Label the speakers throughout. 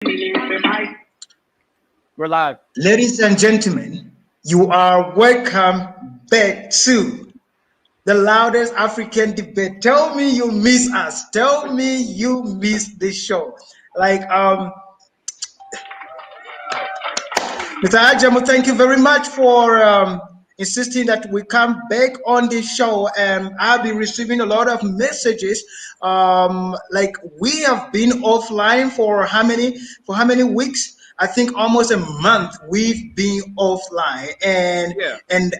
Speaker 1: We're live.
Speaker 2: Ladies and gentlemen, you are welcome back to the loudest African debate. Tell me you miss us. Tell me you miss the show. Like Mr. Ajamu, thank you very much for insisting that we come back on the show. And I'll be receiving a lot of messages. Like we have been offline for how many weeks? I think almost a month we've been offline, and
Speaker 1: Yeah.
Speaker 2: and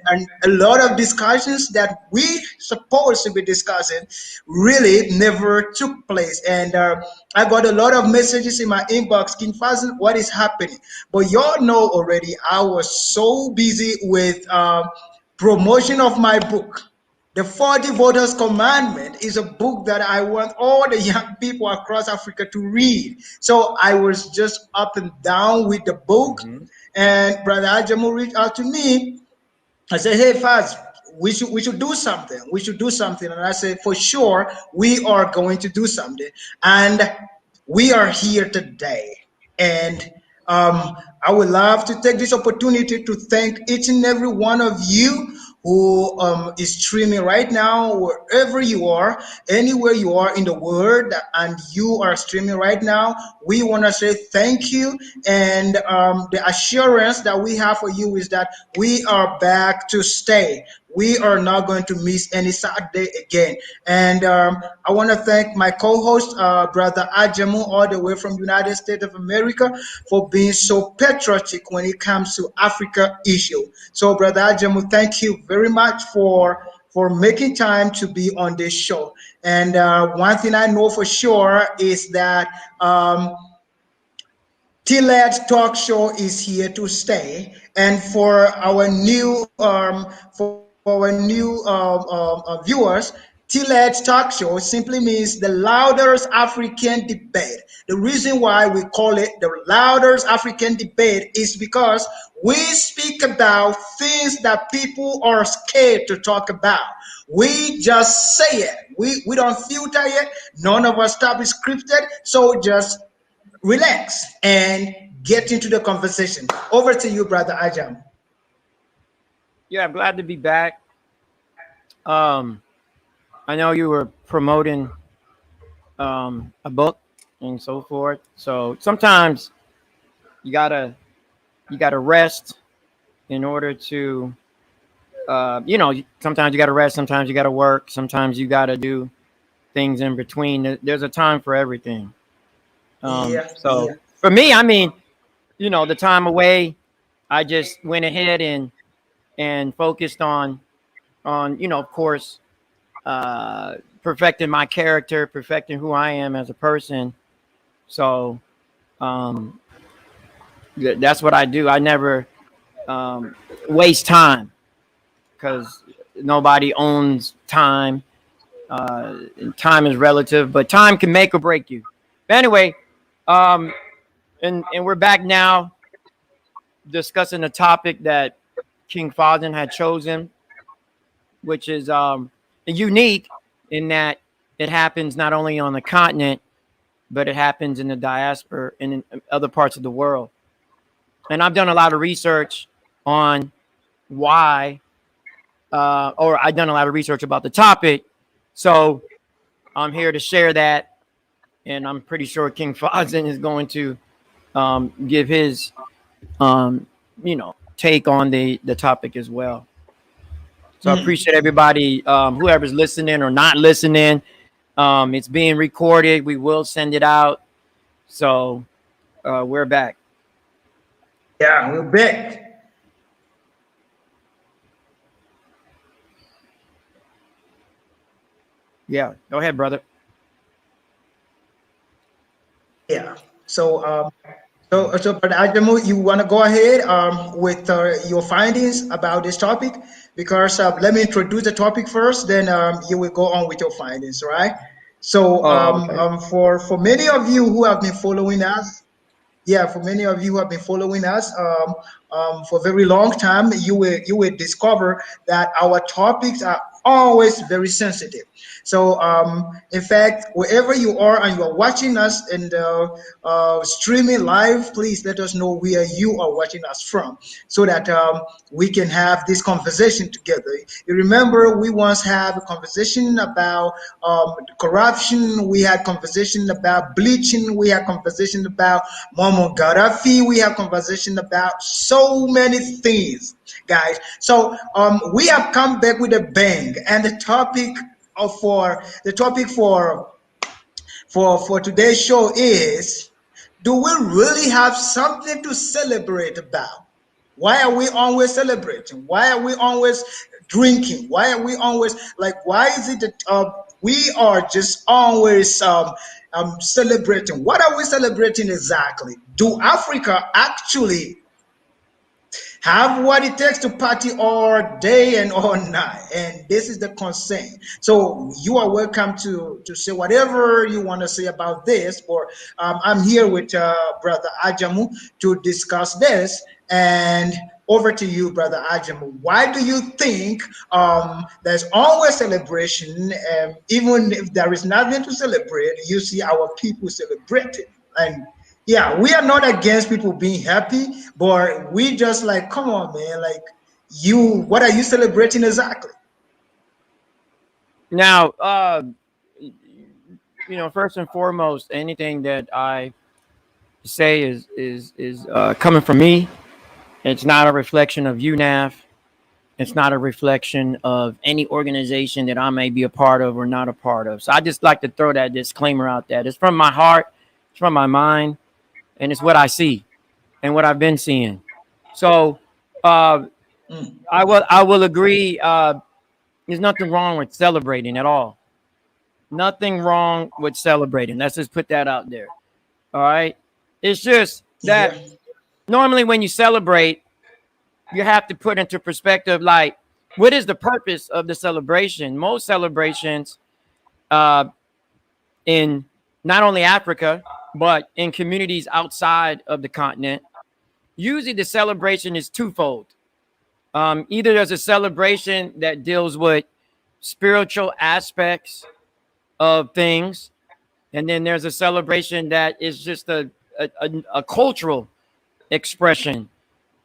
Speaker 2: a lot of discussions that we supposed to be discussing really never took place. And I got a lot of messages in my inbox. King Fazil, what is happening? But y'all know already, I was so busy with promotion of my book. The 40 Voters Commandment is a book that I want all the young people across Africa to read. So I was just up and down with the book.
Speaker 1: Hmm.
Speaker 2: And Brother Ajamu reached out to me. I said, "Hey, Faz, we should do something. We should do something." And I said, "For sure, we are going to do something." And we are here today. And I would love to take this opportunity to thank each and every one of you who is streaming right now, wherever you are, anywhere you are in the world, and you are streaming right now. We want to say thank you. And the assurance that we have for you is that we are back to stay. We are not going to miss any Saturday again. And I want to thank my co-host, Brother Ajamu, all the way from United States of America, for being so patriotic when it comes to Africa issue. So, Brother Ajamu, thank you very much for making time to be on this show. And one thing I know for sure is that Tlad Talk Show is here to stay, and for our new viewers, Tlad Talk Show simply means the loudest African debate. The reason why we call it the loudest African debate is because we speak about things that people are scared to talk about. We just say it. We don't filter it. None of our stuff is scripted. So just relax and get into the conversation. Over to you, Brother Ajam.
Speaker 1: Yeah, I'm glad to be back. Um, I know you were promoting a book and so forth. So sometimes you gotta rest in order to sometimes you gotta rest, sometimes you gotta work, sometimes you gotta do things in between. There's a time for everything.
Speaker 2: Yeah,
Speaker 1: So
Speaker 2: yeah.
Speaker 1: for me, I mean, the time away, I just went ahead and focused on of course, perfecting my character, perfecting who I am as a person. So um, that's what I do. I never um, waste time because nobody owns time. Time is relative, but time can make or break you. But anyway, um, and we're back now discussing a topic that King Fazen had chosen, which is unique in that it happens not only on the continent, but it happens in the diaspora and in other parts of the world. And I've done a lot of research on why, or I've done a lot of research about the topic. So I'm here to share that. And I'm pretty sure King Fazen is going to give his, take on the topic as well. So I appreciate everybody, whoever's listening or not listening. It's being recorded. We will send it out. So we're back.
Speaker 2: Yeah, we're back.
Speaker 1: Yeah, go ahead, brother.
Speaker 2: Yeah. So, Brother Ajamu, you want to go ahead with your findings about this topic? Because let me introduce the topic first, then you will go on with your findings, right? So,
Speaker 1: Oh, okay.
Speaker 2: for many of you who have been following us, yeah, for many of you who have been following us for a very long time, you will discover that our topics are always very sensitive. So, in fact, wherever you are and you are watching us and streaming live, please let us know where you are watching us from so that we can have this conversation together. You remember, we once had a conversation about corruption, we had conversation about bleaching, we had conversation about Momo Gaddafi, we had conversation about so many things, guys. So we have come back with a bang, and the topic for today's show is: do we really have something to celebrate about? Why are we always celebrating? Why are we always drinking? Why are we always like? Why is it that we are just always celebrating? What are we celebrating exactly? Do Africa actually have what it takes to party all day and all night? And this is the concern. So you are welcome to say whatever you want to say about this, or I'm here with Brother Ajamu to discuss this. And over to you, Brother Ajamu. Why do you think there's always celebration, even if there is nothing to celebrate, you see our people celebrating? And yeah, we are not against people being happy, but we just like, come on, man, like, you, what are you celebrating exactly?
Speaker 1: Now, first and foremost, anything that I say is coming from me. It's not a reflection of UNAF. It's not a reflection of any organization that I may be a part of or not a part of. So I just like to throw that disclaimer out there. It's from my heart, it's from my mind, and it's what I see and what I've been seeing. So uh,
Speaker 2: Mm,
Speaker 1: I will agree. There's nothing wrong with celebrating at all. Nothing wrong with celebrating. Let's just put that out there. All right. It's just
Speaker 2: yeah,
Speaker 1: that normally when you celebrate, you have to put into perspective, like, what is the purpose of the celebration? Most celebrations uh, in not only Africa, but in communities outside of the continent, usually the celebration is twofold. Either there's a celebration that deals with spiritual aspects of things, and then there's a celebration that is just a cultural expression.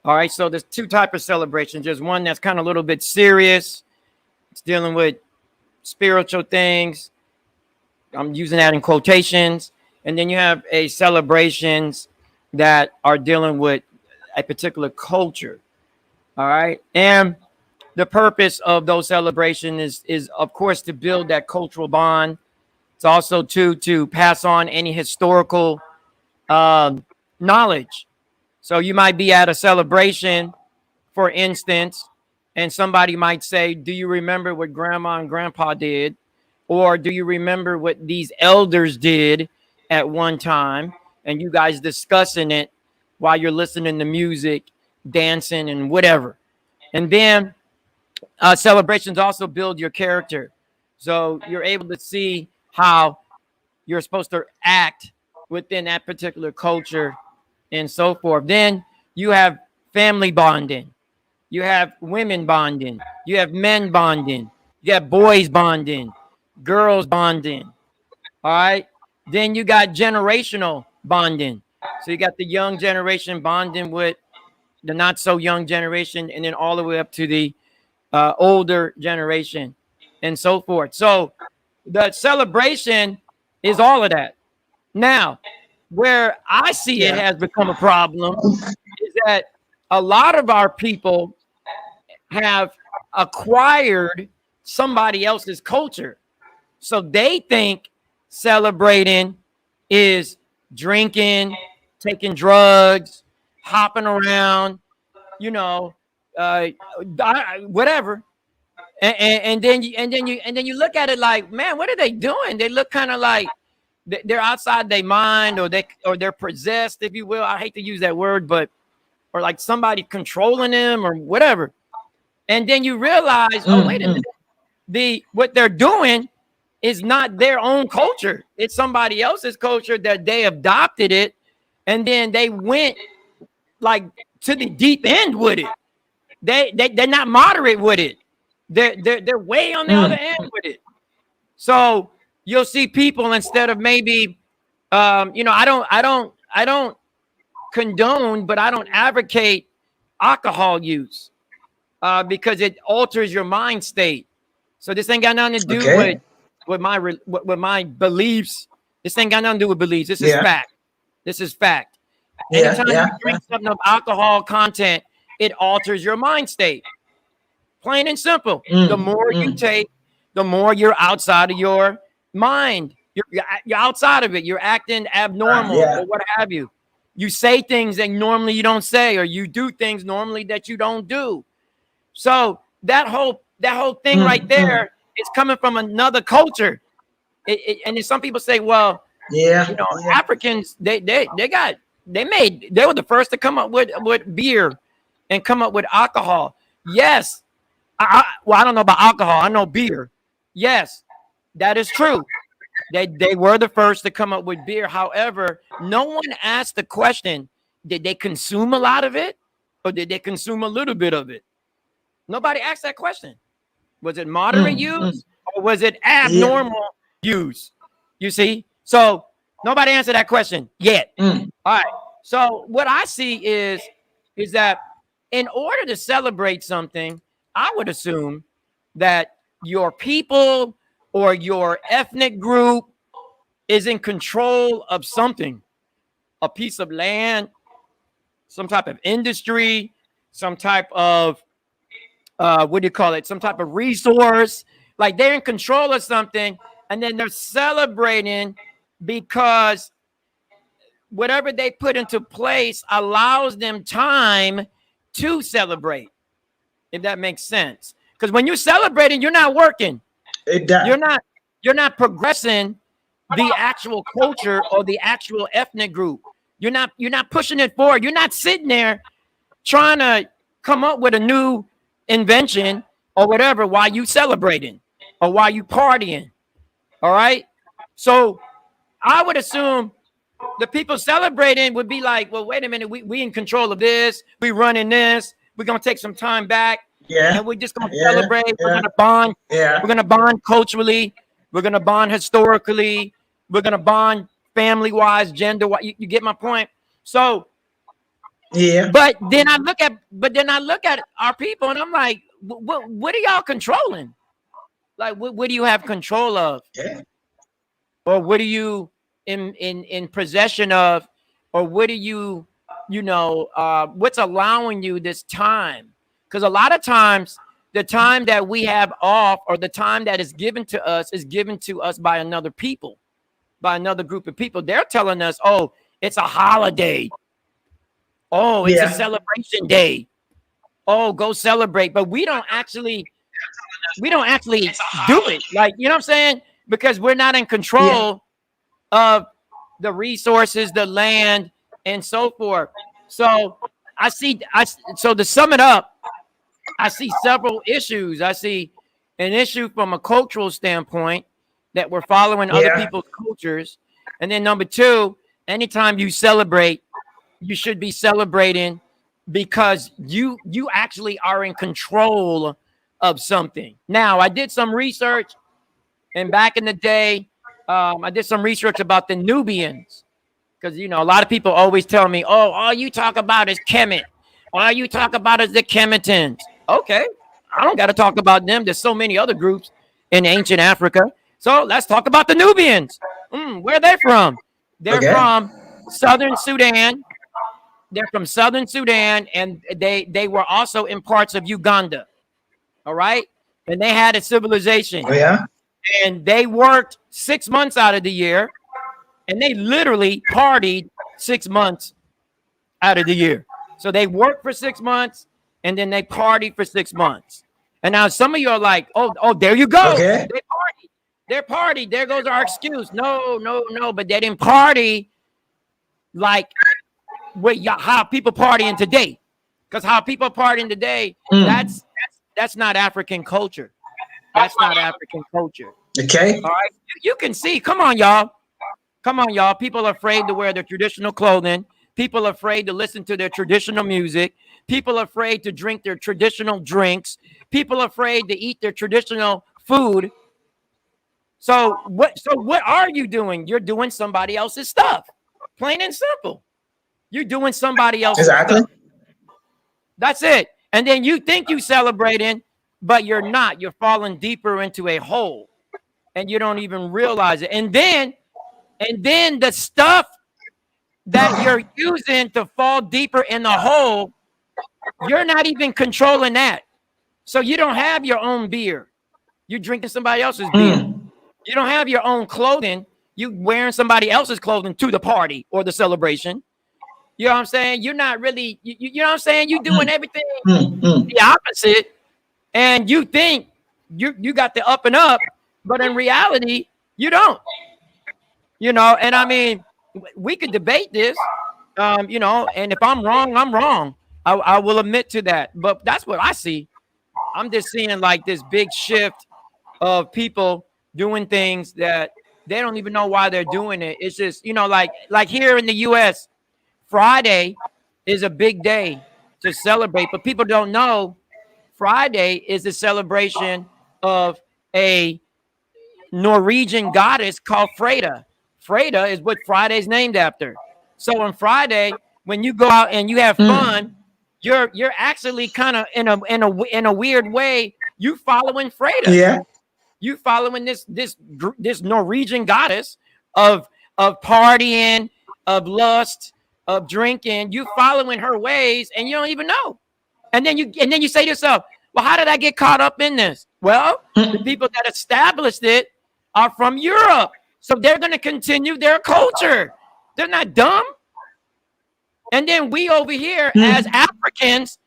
Speaker 1: All right, so there's two types of celebrations. There's one that's kind of a little bit serious. It's dealing with spiritual things. I'm using that in quotations. And then you have a celebrations that are dealing with a particular culture. All right. And the purpose of those celebrations is of course to build that cultural bond. It's also to pass on any historical um, knowledge. So you might be at a celebration, for instance, and somebody might say, "Do you remember what grandma and grandpa did? Or do you remember what these elders did at one time?" And you guys discussing it while you're listening to music, dancing, and whatever. And then celebrations also build your character. So you're able to see how you're supposed to act within that particular culture and so forth. Then you have family bonding, you have women bonding, you have men bonding, you have boys bonding, girls bonding. All right. Then you got generational bonding. So you got the young generation bonding with the not so young generation, and then all the way up to the older generation and so forth. So the celebration is all of that. Now, where I see it
Speaker 2: yeah,
Speaker 1: has become a problem is that a lot of our people have acquired somebody else's culture. So they think celebrating is drinking, taking drugs, hopping around, you know, uh, whatever. And then you look at it like, man, what are they doing? They look kind of like they're outside their mind, or they're possessed, if you will. I hate to use that word, but or like somebody controlling them or whatever. And then you realize, oh, wait a minute,
Speaker 2: mm,
Speaker 1: the what they're doing is not their own culture. It's somebody else's culture that they adopted it, and then they went like to the deep end with it. They're not moderate with it. They're way on the other end with it. So you'll see people, instead of maybe, I don't condone, but I don't advocate alcohol use, because it alters your mind state. So this ain't got nothing to do
Speaker 2: Okay.
Speaker 1: with my beliefs. This ain't got nothing to do with beliefs. This is
Speaker 2: Yeah.
Speaker 1: fact. This is fact.
Speaker 2: Yeah.
Speaker 1: Anytime
Speaker 2: Yeah.
Speaker 1: you drink something of alcohol content, it alters your mind state. Plain and simple. The more you take, the more you're outside of your mind. You're outside of it. You're acting abnormal
Speaker 2: Yeah.
Speaker 1: or what have you. You say things that normally you don't say, or you do things normally that you don't do. So that whole thing right there is coming from another culture. And then some people say, well,
Speaker 2: Yeah. Yeah.
Speaker 1: Africans, they were the first to come up with beer and come up with alcohol. Yes. Well, I don't know about alcohol. I know beer. Yes, that is true. They were the first to come up with beer. However, no one asked the question, did they consume a lot of it, or did they consume a little bit of it? Nobody asked that question. Was it moderate use, or was it abnormal use? You see? So nobody answered that question yet. All right. So what I see is that in order to celebrate something, I would assume that your people or your ethnic group is in control of something, a piece of land, some type of industry, some type of what do you call it? Some type of resource. Like they're in control of something, and then they're celebrating because whatever they put into place allows them time to celebrate. If that makes sense. Because when you're celebrating, you're not working.
Speaker 2: It does.
Speaker 1: You're not progressing the actual culture or the actual ethnic group. You're not pushing it forward. You're not sitting there trying to come up with a new invention or whatever while you celebrating or while you partying. All right. So I would assume the people celebrating would be like, well, wait a minute, we in control of this, we running this, we're gonna take some time back, and we're just gonna celebrate, we're gonna bond, we're gonna bond culturally, we're gonna bond historically, we're gonna bond family-wise, gender-wise. You get my point? So but then I look at our people and I'm like, what are y'all controlling? Like what do you have control of? Or what are you in possession of, or what are you what's allowing you this time? Because a lot of times the time that we have off, or the time that is given to us by another people, by another group of people. They're telling us, oh, it's a holiday, oh, it's a celebration day, oh, go celebrate. But we don't actually do it. Like, you know what I'm saying? Because we're not in control of the resources, the land, and so forth. So so to sum it up, I see several issues. I see an issue from a cultural standpoint, that we're following other people's cultures. And then number two, anytime you celebrate, you should be celebrating because you actually are in control of something. Now, I did some research, and back in the day, I did some research about the Nubians, because a lot of people always tell me, "Oh, all you talk about is Kemet. All you talk about is the Kemetans." Okay, I don't got to talk about them. There's so many other groups in ancient Africa. So let's talk about the Nubians. Where are they from? They're from southern Sudan. They're from southern Sudan, and they were also in parts of Uganda. All right, and they had a civilization. And they worked 6 months out of the year, and they literally partied 6 months out of the year. So they worked for 6 months, and then they partied for 6 months. And now some of you are like, oh, there you go. They partied. They're partied. There goes our excuse. No. But they didn't party like how people partying today. Because how people partying today, that's not African culture. That's not African culture.
Speaker 2: Okay.
Speaker 1: All right. You can see. Come on, y'all. People are afraid to wear their traditional clothing. People are afraid to listen to their traditional music. People are afraid to drink their traditional drinks. People are afraid to eat their traditional food. So what are you doing? You're doing somebody else's stuff. Plain and simple. You're doing somebody else's
Speaker 2: Exactly.
Speaker 1: stuff. That's it. And then you think you celebrating, but you're not. You're falling deeper into a hole and you don't even realize it. And then the stuff that you're using to fall deeper in the hole, you're not even controlling that. So you don't have your own beer. You're drinking somebody else's beer. You don't have your own clothing. You wearing somebody else's clothing to the party or the celebration. You know what I'm saying? You're not really, you know what I'm saying? You're doing everything the opposite. And you think you got the up and up, but in reality, you don't. You know, and I mean, we could debate this, you know, and if I'm wrong, I'm wrong. I will admit to that. But that's what I see. I'm just seeing like this big shift of people doing things that they don't even know why they're doing it. It's just, you know, like here in the US, Friday is a big day to celebrate, but people don't know Friday is a celebration of a Norwegian goddess called Freda. Freda is what Friday's named after. So on Friday, when you go out and you have fun, you're actually kind of in a weird way, you following Freda.
Speaker 2: Yeah.
Speaker 1: You following this Norwegian goddess of partying, of lust, of drinking. You following her ways, and you don't even know. And then you say to yourself, "Well, how did I get caught up in this?" Well, the people that established it are from Europe, so they're going to continue their culture. They're not dumb. And then we over here as Africans,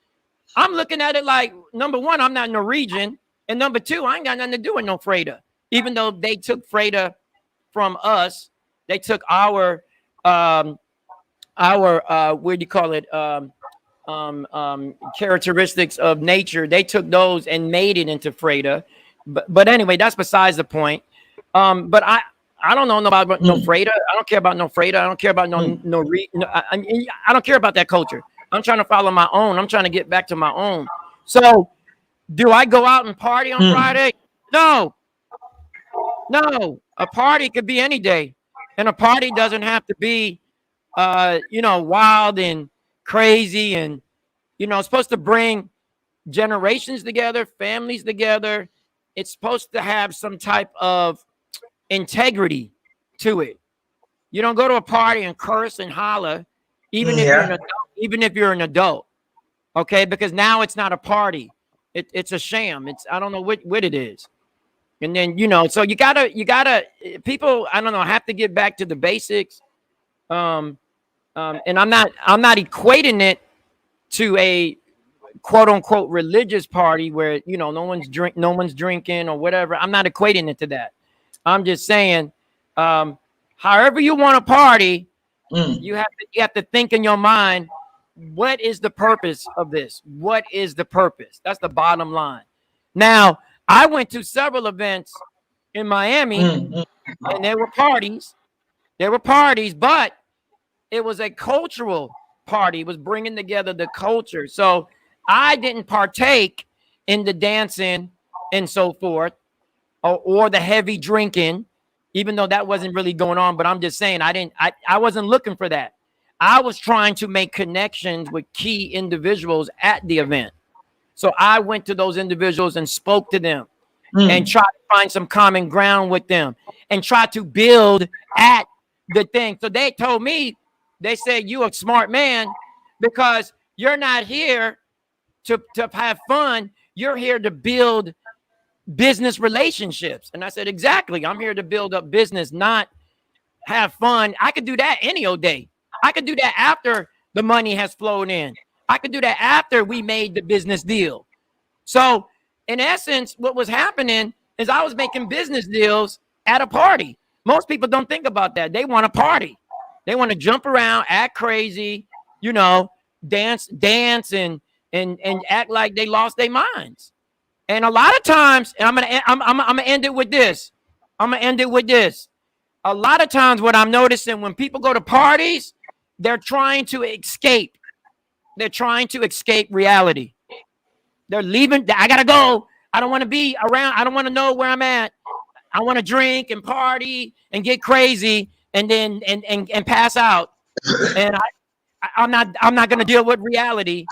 Speaker 1: I'm looking at it like, number one, I'm not Norwegian. And number two, I ain't got nothing to do with no Freda. Even though they took Freda from us, they took our what do you call it? Characteristics of nature. They took those and made it into Freda. But anyway, that's besides the point. But I don't know about no Freda. I don't care about no Freda. I don't care about I don't care about that culture. I'm trying to follow my own. I'm trying to get back to my own. So do I go out and party on Friday? No. A party could be any day. And a party doesn't have to be, you know, wild and crazy. And, you know, it's supposed to bring generations together, families together. It's supposed to have some type of integrity to it. You don't go to a party and curse and holler, even if you're an adult. Okay, because now it's not a party. It's a sham. I don't know what it is. And then, you know, so you gotta people, I don't know, have to get back to the basics. And I'm not equating it to a quote unquote religious party where, you know, no one's drinking or whatever. I'm not equating it to that. I'm just saying, however you want to party, you have to think in your mind, what is the purpose of this? What is the purpose? That's the bottom line. Now, I went to several events in Miami, and there were parties. But it was a cultural party. It was bringing together the culture. So I didn't partake in the dancing and so forth, or the heavy drinking, even though that wasn't really going on. But I'm just saying, I wasn't looking for that. I was trying to make connections with key individuals at the event. So I went to those individuals and spoke to them and tried to find some common ground with them and try to build at the thing. So they told me, they said, "You a smart man because you're not here to have fun. You're here to build business relationships." And I said, exactly. I'm here to build up business, not have fun. I could do that any old day. I could do that after the money has flowed in. I could do that after we made the business deal. So in essence, what was happening is I was making business deals at a party. Most people don't think about that. They want to party. They want to jump around, act crazy, you know, dance and act like they lost their minds. And a lot of times, and I'm gonna end it with this. A lot of times what I'm noticing when people go to parties They're trying to escape. They're trying to escape reality. They're leaving. I gotta go. I don't want to be around. I don't want to know where I'm at. I want to drink and party and get crazy and then and pass out. And I'm not going to deal with reality.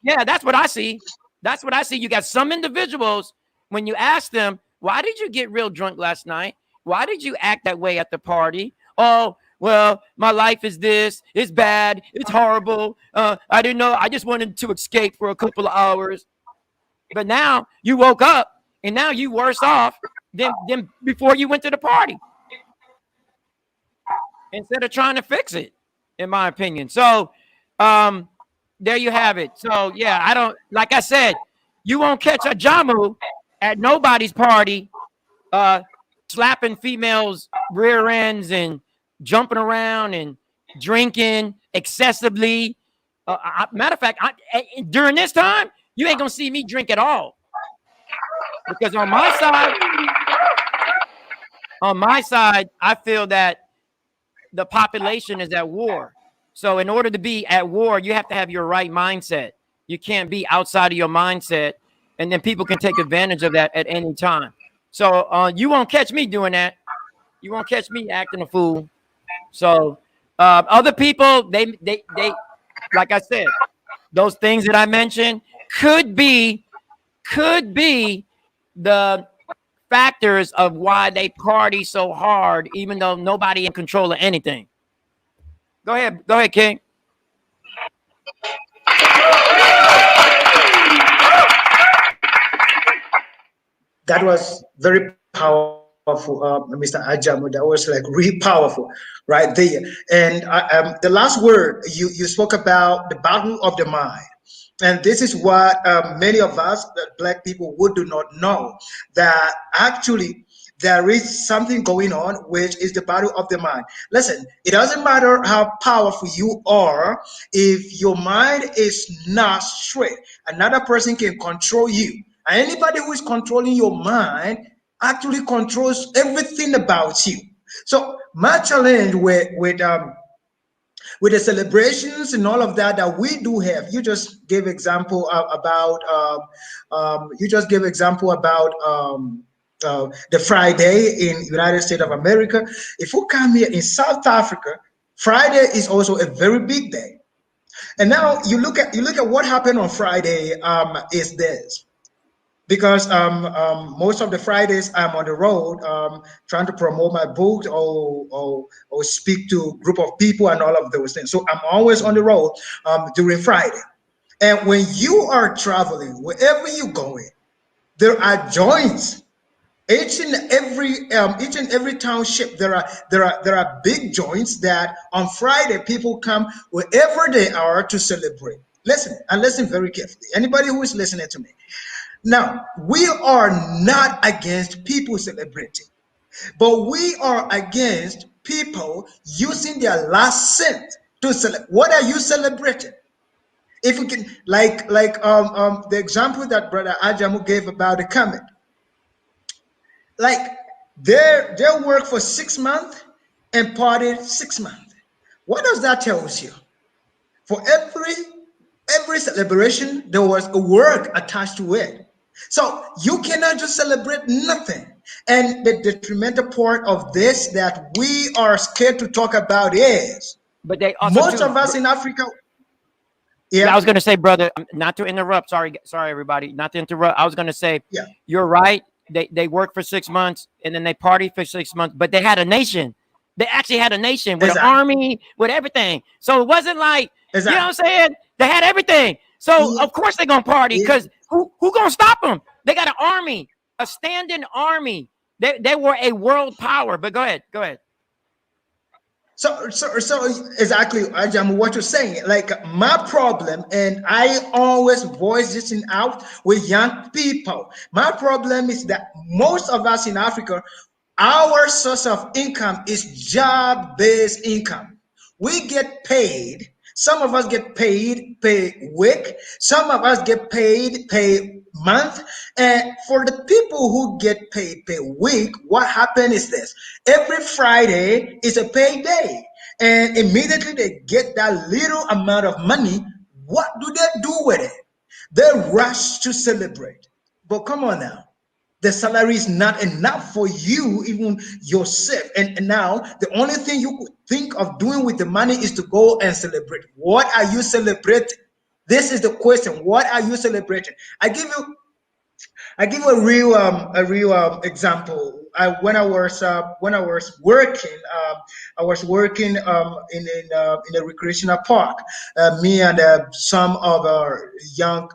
Speaker 1: Yeah, that's what I see. That's what I see. You got some individuals, when you ask them, why did you get real drunk last night? Why did you act that way at the party? Oh, well, my life is this. It's bad. It's horrible. I didn't know. I just wanted to escape for a couple of hours. But now you woke up and now you worse off than before you went to the party. Instead of trying to fix it, in my opinion. So there you have it. So yeah, I don't, like I said, you won't catch a Jamu at nobody's party slapping females' rear ends and jumping around and drinking excessively. Matter of fact, during this time, you ain't gonna see me drink at all. Because on my side, I feel that the population is at war. So in order to be at war, you have to have your right mindset. You can't be outside of your mindset, and then people can take advantage of that at any time. So you won't catch me doing that. You won't catch me acting a fool. So other people, they like I said, those things that I mentioned could be the factors of why they party so hard, even though nobody in control of anything. Go ahead, King.
Speaker 2: That was very powerful, Mr. Ajamu. That was like really powerful right there. And the last word you spoke about the battle of the mind. And this is what many of us, Black people, would do not know, that actually there is something going on, which is the battle of the mind. Listen, it doesn't matter how powerful you are, if your mind is not straight, another person can control you. And anybody who is controlling your mind actually controls everything about you. So my challenge with the celebrations and all of that that we do have, you just gave example about the Friday in United States of America. If we come here in South Africa, Friday is also a very big day. And now you look at what happened on Friday. Is this because most of the Fridays I'm on the road trying to promote my book or speak to a group of people and all of those things. So I'm always on the road during Friday. And when you are traveling, wherever you're going, there are joints. Each and every township, there are big joints that on Friday people come wherever they are to celebrate. Listen and listen very carefully. Anybody who is listening to me. Now, we are not against people celebrating, but we are against people using their last cent to celebrate. What are you celebrating? If we can, like the example that Brother Ajamu gave about the comment, like they work for 6 months and party 6 months. What does that tell you? For every celebration, there was a work attached to it. So you cannot just celebrate nothing. And the detrimental part of this that we are scared to talk about is,
Speaker 1: but they also
Speaker 2: most of us in Africa.
Speaker 1: Yeah, I was going to say, brother, not to interrupt. Sorry, everybody, not to interrupt. I was going to say, yeah, you're right. They work for 6 months and then they party for 6 months, but they had a nation. They actually had a nation with an army, with everything. So it wasn't like, you know what I'm saying? They had everything. So of course they're going to party because who going to stop them? They got an army, a standing army. They were a world power. But go ahead.
Speaker 2: So exactly, Ajam, what you're saying, like my problem, and I always voice this out with young people. My problem is that most of us in Africa, our source of income is job-based income. We get paid. Some of us get paid week. Some of us get paid month. And for the people who get paid week, what happened is this: every Friday is a payday. And immediately they get that little amount of money, what do they do with it? They rush to celebrate. But come on now, the salary is not enough for you, even yourself. And now the only thing you could think of doing with the money is to go and celebrate. What are you celebrating? This is the question. What are you celebrating? I give a real example. When I was working, I was working in a recreational park. Me and some of our young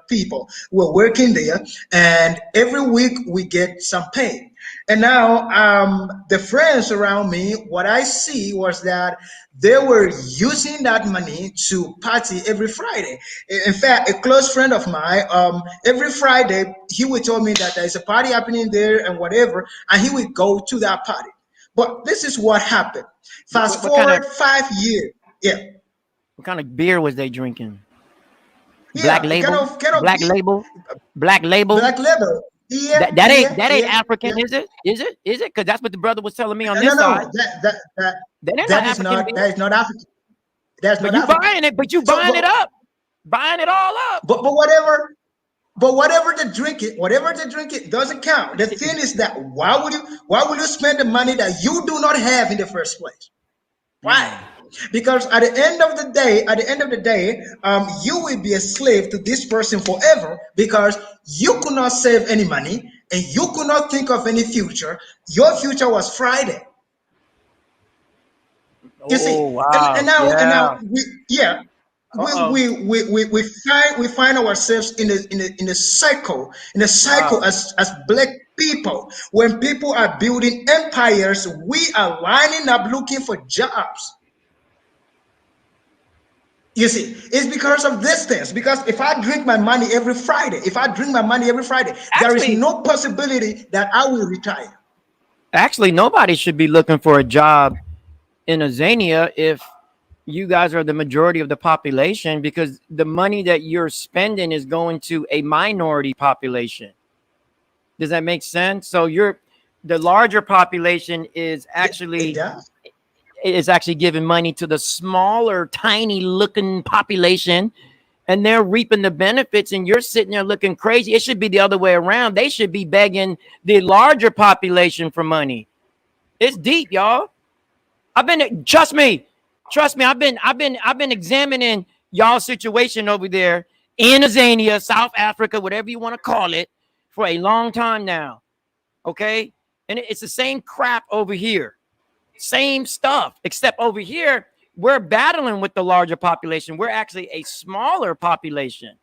Speaker 2: people were working there, and every week we get some pay. And now, the friends around me, what I see was that they were using that money to party every Friday. In fact, a close friend of mine, every Friday, he would tell me that there's a party happening there and whatever, and he would go to that party. But this is what happened. Fast
Speaker 1: What kind of
Speaker 2: forward 5 years. Yeah.
Speaker 1: what kind of beer was they drinking? Black
Speaker 2: Yeah,
Speaker 1: label,
Speaker 2: kind of
Speaker 1: black label, black label.
Speaker 2: black label.
Speaker 1: That
Speaker 2: Yeah,
Speaker 1: that ain't
Speaker 2: yeah,
Speaker 1: that ain't
Speaker 2: yeah,
Speaker 1: African,
Speaker 2: yeah.
Speaker 1: is it? Is it? Is it? Because that's what the brother was telling me on
Speaker 2: No,
Speaker 1: this
Speaker 2: no,
Speaker 1: side. That ain't no
Speaker 2: that is
Speaker 1: African
Speaker 2: not
Speaker 1: beer.
Speaker 2: that is not African. That's
Speaker 1: But
Speaker 2: not
Speaker 1: you
Speaker 2: African.
Speaker 1: buying it, but you
Speaker 2: So,
Speaker 1: buying it up, buying it all up.
Speaker 2: but whatever whatever they drink it doesn't count. The thing is that why would you spend the money that you do not have in the first place? Why?
Speaker 1: Mm.
Speaker 2: Because at the end of the day, you will be a slave to this person forever because you could not save any money and you could not think of any future. Your future was Friday. You
Speaker 1: Oh
Speaker 2: see, and
Speaker 1: wow,
Speaker 2: now
Speaker 1: yeah.
Speaker 2: we yeah
Speaker 1: Uh-oh.
Speaker 2: we find ourselves in a cycle
Speaker 1: Wow.
Speaker 2: as black people. When people are building empires, we are lining up looking for jobs. You see, it's because of these things. Because if I drink my money every Friday, there is
Speaker 1: Actually,
Speaker 2: no possibility that I will retire.
Speaker 1: actually, nobody should be looking for a job in Azania if you guys are the majority of the population, because the money that you're spending is going to a minority population. Does that make sense? So the larger population
Speaker 2: Yeah, it does.
Speaker 1: is actually giving money to the smaller, tiny looking population, and they're reaping the benefits, and you're sitting there looking crazy. It should be the other way around. They should be begging the larger population for money. It's deep, y'all. I've been trust me. I've been examining y'all situation over there in Azania, South Africa, whatever you want to call it, for a long time now. Okay, and it's the same crap over here. Same stuff, except over here, we're battling with the larger population. We're actually a smaller population.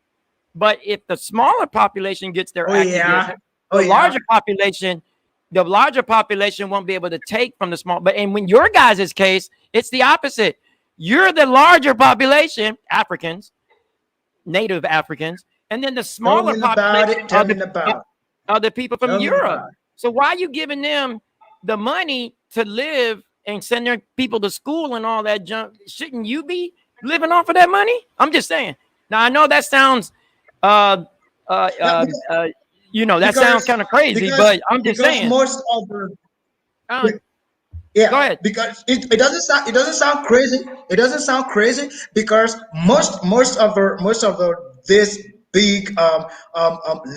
Speaker 1: But if the smaller population gets their
Speaker 2: Oh
Speaker 1: act
Speaker 2: yeah.
Speaker 1: together,
Speaker 2: Oh
Speaker 1: the
Speaker 2: yeah.
Speaker 1: larger population, the larger population won't be able to take from the small. But in when your guys' case, it's the opposite. You're the larger population, Africans, native Africans, and then the
Speaker 2: Tell
Speaker 1: smaller
Speaker 2: me about
Speaker 1: population
Speaker 2: it. Tell me about it.
Speaker 1: are the people from
Speaker 2: Tell me
Speaker 1: Europe.
Speaker 2: about it.
Speaker 1: So why are you giving them the money to live and send their people to school and all that junk? Shouldn't you be living off of that money? I'm just saying. Now I know that sounds, uh, uh,
Speaker 2: Yeah,
Speaker 1: uh, uh that sounds
Speaker 2: because
Speaker 1: kind of crazy,
Speaker 2: because
Speaker 1: but I'm just
Speaker 2: because
Speaker 1: saying.
Speaker 2: most of the
Speaker 1: Uh, Go
Speaker 2: yeah,
Speaker 1: ahead.
Speaker 2: because it doesn't sound crazy. It doesn't sound crazy because most of the this big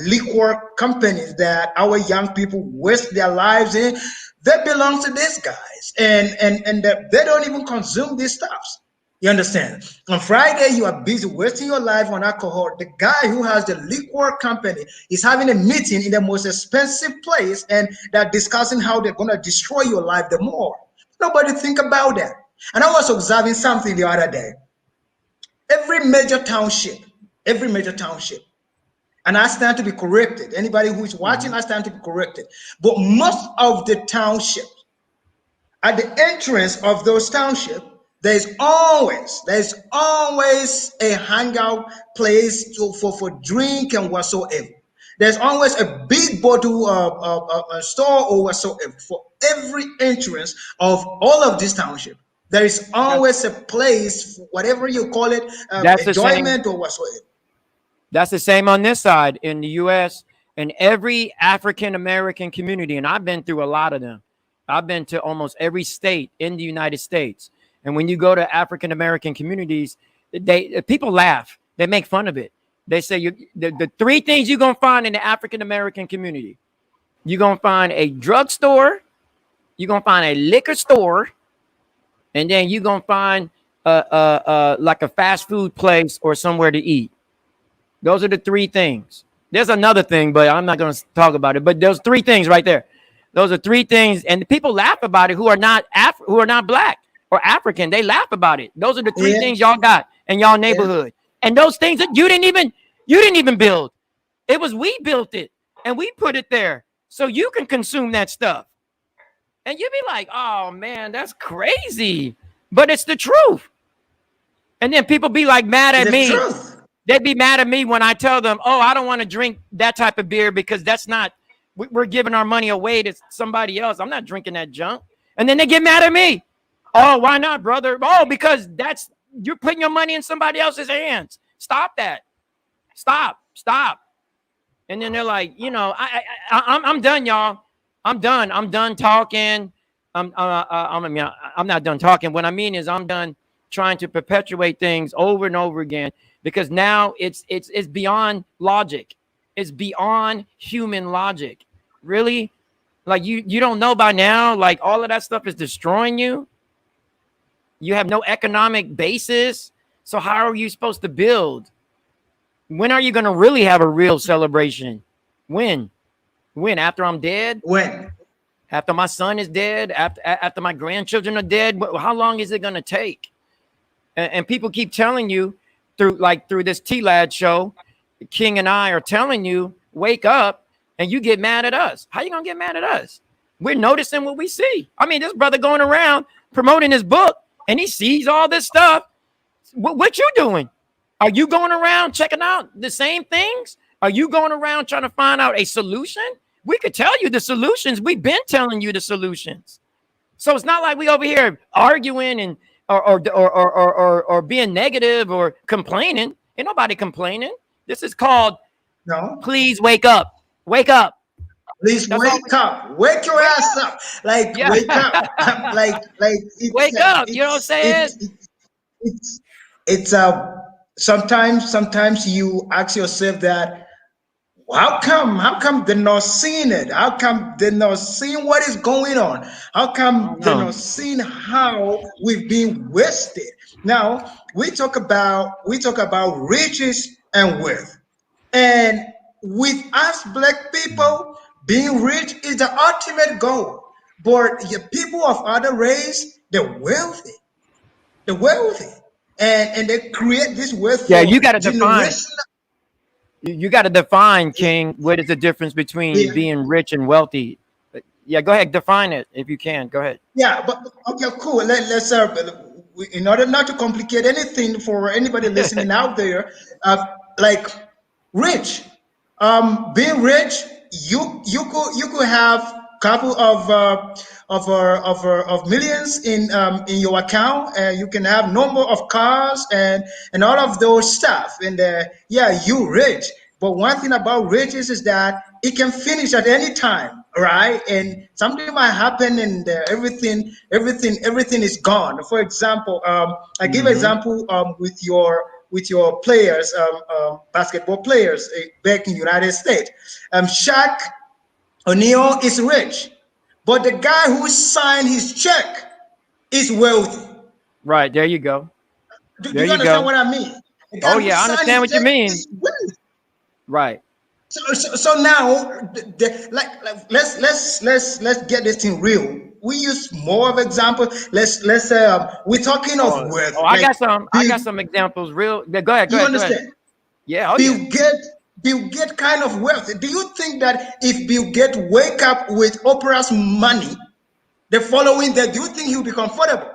Speaker 2: liquor companies that our young people waste their lives in, they belong to these guys, and they don't even consume these stuffs. You understand? On Friday, you are busy wasting your life on alcohol. The guy who has the liquor company is having a meeting in the most expensive place, and they're discussing how they're gonna destroy your life the more. Nobody think about that. And I was observing something the other day. Every major township, every major township, and I stand to be corrected. Anybody who is watching,
Speaker 1: Mhm.
Speaker 2: I stand to be corrected. But most of the townships, at the entrance of those townships, there's always a hangout place for drink and whatsoever. There's always a big bottle a store or whatsoever for every entrance of all of this township. There is
Speaker 1: That's
Speaker 2: always a place, whatever you call it,
Speaker 1: that's the same.
Speaker 2: enjoyment or whatsoever.
Speaker 1: That's the same on this side in the U.S. and every African American community, and I've been through a lot of them. I've been to almost every state in the United States. And when you go to African American communities, people laugh. They make fun of it. They say the three things you're gonna find in the African American community. You're gonna find a drugstore, you're gonna find a liquor store, and then you're gonna find like a fast food place or somewhere to eat. Those are the three things. There's another thing, but I'm not gonna talk about it. But those three things right there. Those are three things, and people laugh about it who are not who are not black or African. They laugh about it. Those are the three things y'all got in y'all neighborhood, and those things that you didn't even build. It was we built it and we put it there so you can consume that stuff. And you'd be like, "Oh man, that's crazy," but it's the truth. And then people be like mad at me. They'd be mad at me when I tell them, "Oh, I don't want to drink that type of beer because that's not." We're giving our money away to somebody else. I'm not drinking that junk. And then they get mad at me. Oh, why not, brother? Oh, because you're putting your money in somebody else's hands. Stop that. Stop. And then they're like, I'm done, y'all. I'm done talking. I'm not done talking. What I mean is I'm done trying to perpetuate things over and over again because now it's beyond logic. It's beyond human logic. Really? Like you don't know by now, like all of that stuff is destroying you. You have no economic basis. So how are you supposed to build? When are you going to really have a real celebration? When? After I'm dead?
Speaker 2: When?
Speaker 1: After my son is dead? After my grandchildren are dead? How long is it going to take? And people keep telling you through this Tlad show, King and I are telling you, wake up, and you get mad at us. How you gonna get mad at us? We're noticing what we see. I mean, this brother going around promoting his book, and he sees all this stuff. What you doing? Are you going around checking out the same things? Are you going around trying to find out a solution? We could tell you the solutions. We've been telling you the solutions. So it's not like we over here arguing and or being negative or complaining. Ain't nobody complaining. This is called, please wake up. Wake up.
Speaker 2: Please wake up. Wake your ass up. Like, wake up. like
Speaker 1: wake up. You know what I'm saying?
Speaker 2: It's sometimes you ask yourself that, how come they're not seeing it? How come they're not seeing what is going on? How come they're not seeing how we've been wasted? Now we talk about riches and wealth. And with us black people, being rich is the ultimate goal. But the people of other race, they're wealthy. And they create this wealth.
Speaker 1: Yeah, you got to define. You got to define, King. What is the difference between being rich and wealthy? Yeah, go ahead. Define it if you can. Go ahead.
Speaker 2: Yeah, but okay, cool. Let's in order not to complicate anything for anybody listening out there, like rich, being rich, you could have couple of millions in your account, and you can have number of cars and all of those stuff, and you rich. But one thing about riches is that it can finish at any time, right? And something might happen, and everything is gone. For example, I give example with your players, basketball players back in the United States. Shaq O'Neal is rich, but the guy who signed his check is wealthy.
Speaker 1: Right, there you go.
Speaker 2: Do you understand what I mean?
Speaker 1: Oh yeah, I understand what you mean. Right.
Speaker 2: So now, let's get this thing real. We use more of example. Let's say we're talking of wealth.
Speaker 1: Oh, I got some examples. Real. Go ahead.
Speaker 2: You understand?
Speaker 1: Go ahead. Yeah.
Speaker 2: Bill Gates kind of wealth. Do you think that if Bill Gates wake up with Oprah's money the following day, do you think he'll be comfortable?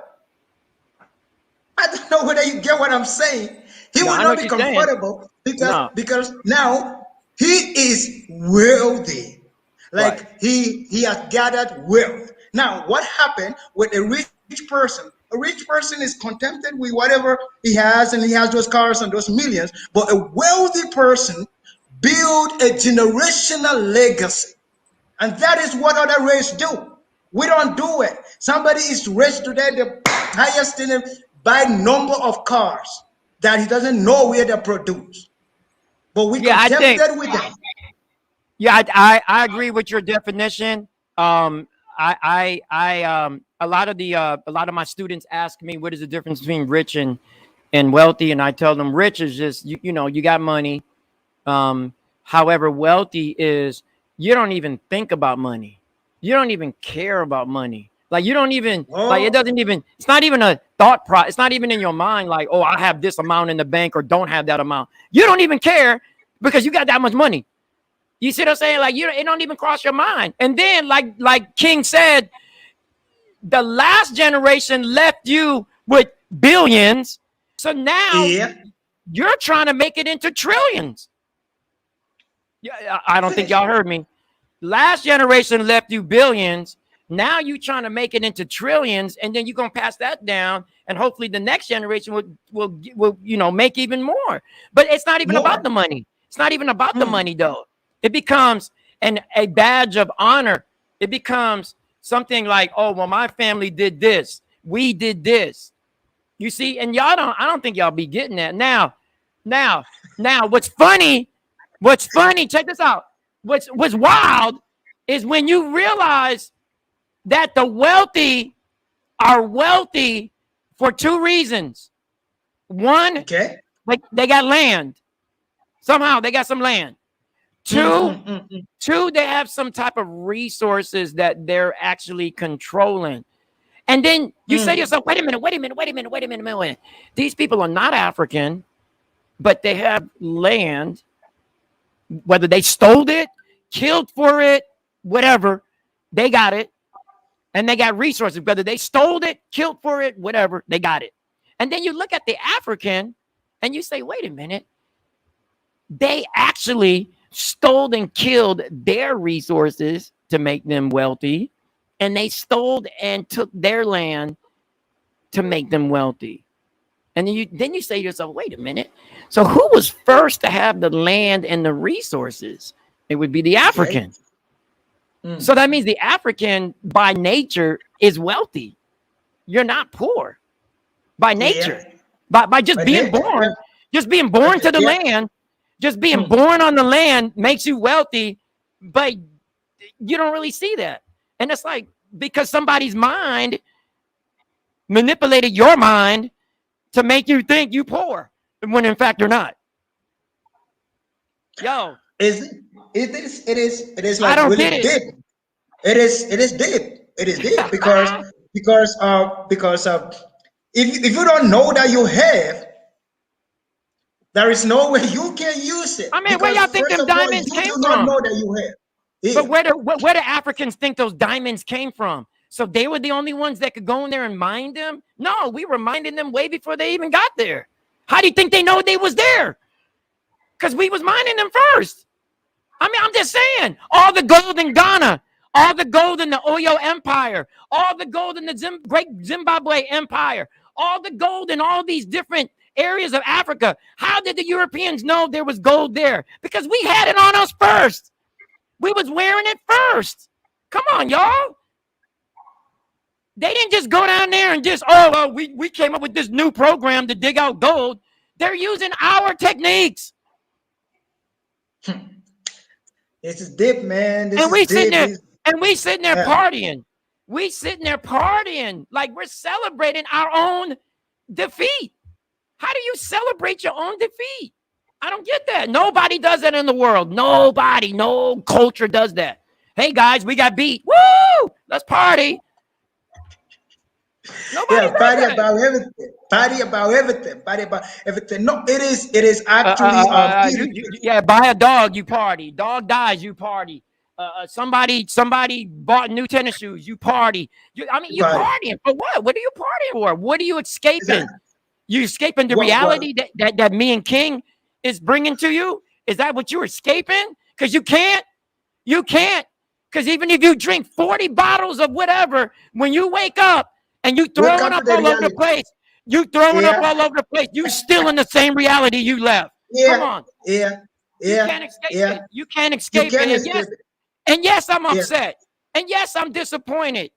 Speaker 2: I don't know whether you get what I'm saying. He will not be comfortable because now he is wealthy. Like he has gathered wealth. Now, what happened with a rich person? A rich person is contented with whatever he has, and he has those cars and those millions. But a wealthy person build a generational legacy. And that is what other races do. We don't do it. Somebody is rich today, they highest in him by number of cars that he doesn't know where they're produced. But we
Speaker 1: Yeah, I think.
Speaker 2: contempted with them.
Speaker 1: Yeah, I agree with your definition. A lot of my students ask me what is the difference between rich and wealthy, and I tell them rich is just you know you got money. However, wealthy is you don't even think about money. You don't even care about money. Like you don't even like it
Speaker 2: Oh,
Speaker 1: doesn't even it's not even a thought it's not even in your mind like, oh, I have this amount in the bank or don't have that amount. You don't even care because you got that much money. You see what I'm saying? Like it don't even cross your mind. And then like King said, the last generation left you with billions. So now
Speaker 2: yeah.
Speaker 1: you're trying to make it into trillions. Yeah, I don't think
Speaker 2: Finish.
Speaker 1: y'all heard me. Last generation left you billions. Now you trying to make it into trillions, and then you're gonna pass that down, and hopefully the next generation will make even more. But it's not even about
Speaker 2: More.
Speaker 1: the money. It's not even about the
Speaker 2: Hmm.
Speaker 1: money though. It becomes a badge of honor. It becomes something like, oh well, my family did this, we did this. You see, and I don't think y'all be getting that now. What's funny? Check this out. What's wild is when you realize that the wealthy are wealthy for two reasons. One,
Speaker 2: Okay.
Speaker 1: like they got land. Somehow they got some land. Two, they have some type of resources that they're actually controlling. And then you say to yourself, wait a minute. These people are not African, but they have land, whether they stole it, killed for it, whatever, they got it. And they got resources, whether they stole it, killed for it, whatever, they got it. And then you look at the African and you say, wait a minute, they actually stole and killed their resources to make them wealthy. And they stole and took their land to make them wealthy. And then you say to yourself, wait a minute. So who was first to have the land and the resources? It would be the African.
Speaker 2: Okay.
Speaker 1: So that means the African by nature is wealthy. You're not poor by nature.
Speaker 2: Yeah.
Speaker 1: By just being born, just being born to the land, just being born on the land makes you wealthy, but you don't really see that. And it's like because somebody's mind manipulated your mind to make you think you poor when in fact you're not. Yo,
Speaker 2: It is like
Speaker 1: I don't
Speaker 2: really
Speaker 1: get it.
Speaker 2: deep. It is deep. It is deep because if you don't know that you have, there is no way you can use it.
Speaker 1: I mean, where
Speaker 2: Because
Speaker 1: y'all think
Speaker 2: first
Speaker 1: them
Speaker 2: of all,
Speaker 1: diamonds
Speaker 2: you
Speaker 1: came
Speaker 2: do not
Speaker 1: from?
Speaker 2: know that you have.
Speaker 1: But where do Africans think those diamonds came from? So they were the only ones that could go in there and mine them? No, we were mining them way before they even got there. How do you think they know they was there? Because we was mining them first. I mean, I'm just saying, all the gold in Ghana, all the gold in the Oyo Empire, all the gold in the great Zimbabwe Empire, all the gold in all these different areas of Africa. How did the Europeans know there was gold there? Because we had it on us first. We was wearing it first. Come on, y'all. They didn't just go down there and just, we came up with this new program to dig out gold. They're using our techniques.
Speaker 2: This is deep, man.
Speaker 1: And we sitting there
Speaker 2: Yeah.
Speaker 1: partying. We sitting there partying like we're celebrating our own defeat. How do you celebrate your own defeat? I don't get that. Nobody does that in the world. Nobody, no culture does that. Hey guys, we got beat. Woo! Let's party. Nobody does
Speaker 2: Party
Speaker 1: that.
Speaker 2: about everything. Party about everything. Party about everything. No, it is actually
Speaker 1: Buy a dog, you party. Dog dies, you party. Somebody bought new tennis shoes, you party. You
Speaker 2: party.
Speaker 1: partying for what? What are you partying for? What are you escaping?
Speaker 2: Exactly.
Speaker 1: You escaping the
Speaker 2: What
Speaker 1: reality that me and King is bringing to you? Is that what you're escaping? Because you can't. Because even if you drink 40 bottles of whatever, when you wake up and you throwing up all over the place, you still in the same reality you left. Come on.
Speaker 2: Yeah.
Speaker 1: You can't escape it. You can't escape
Speaker 2: You can
Speaker 1: it.
Speaker 2: escape it.
Speaker 1: And yes, I'm upset. And yes, I'm disappointed.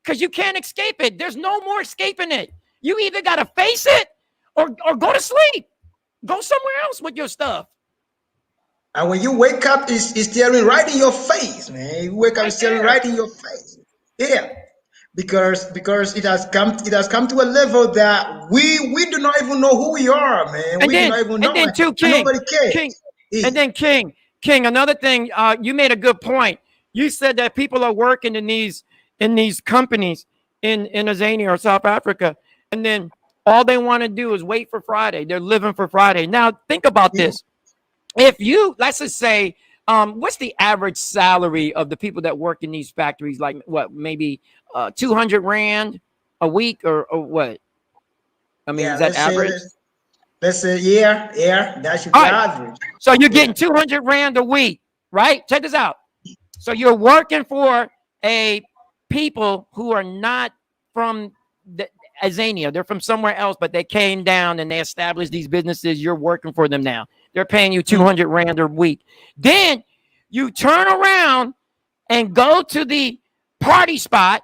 Speaker 1: because you can't escape it. There's no more escaping it. You either got to face it or go to sleep. Go somewhere else with your stuff.
Speaker 2: And when you wake up, it's staring right in your face, man. You wake up,
Speaker 1: Right
Speaker 2: it's staring
Speaker 1: there.
Speaker 2: right in your face. Yeah, because it has come to a level that we do not even know who we are, man.
Speaker 1: And
Speaker 2: We do
Speaker 1: then,
Speaker 2: not even
Speaker 1: and
Speaker 2: know,
Speaker 1: then too,
Speaker 2: and
Speaker 1: King,
Speaker 2: nobody cares.
Speaker 1: King,
Speaker 2: Yeah.
Speaker 1: and then King. Another thing, you made a good point. You said that people are working in these companies in Azania or South Africa, and then all they want to do is wait for Friday. They're living for Friday. Now, think about
Speaker 2: Yeah.
Speaker 1: this. If you, let's just say, what's the average salary of the people that work in these factories? Like what, maybe 200 rand a week or what? I mean,
Speaker 2: Yeah,
Speaker 1: is that average?
Speaker 2: let's say, yeah, that should
Speaker 1: All
Speaker 2: be
Speaker 1: right.
Speaker 2: average.
Speaker 1: So you're
Speaker 2: Yeah.
Speaker 1: getting 200 rand a week, right? Check this out. So you're working for a people who are not from the Azania. They're from somewhere else, but they came down and they established these businesses. You're working for them now. They're paying you
Speaker 2: Mm.
Speaker 1: 200 rand a week. Then you turn around and go to the party spot,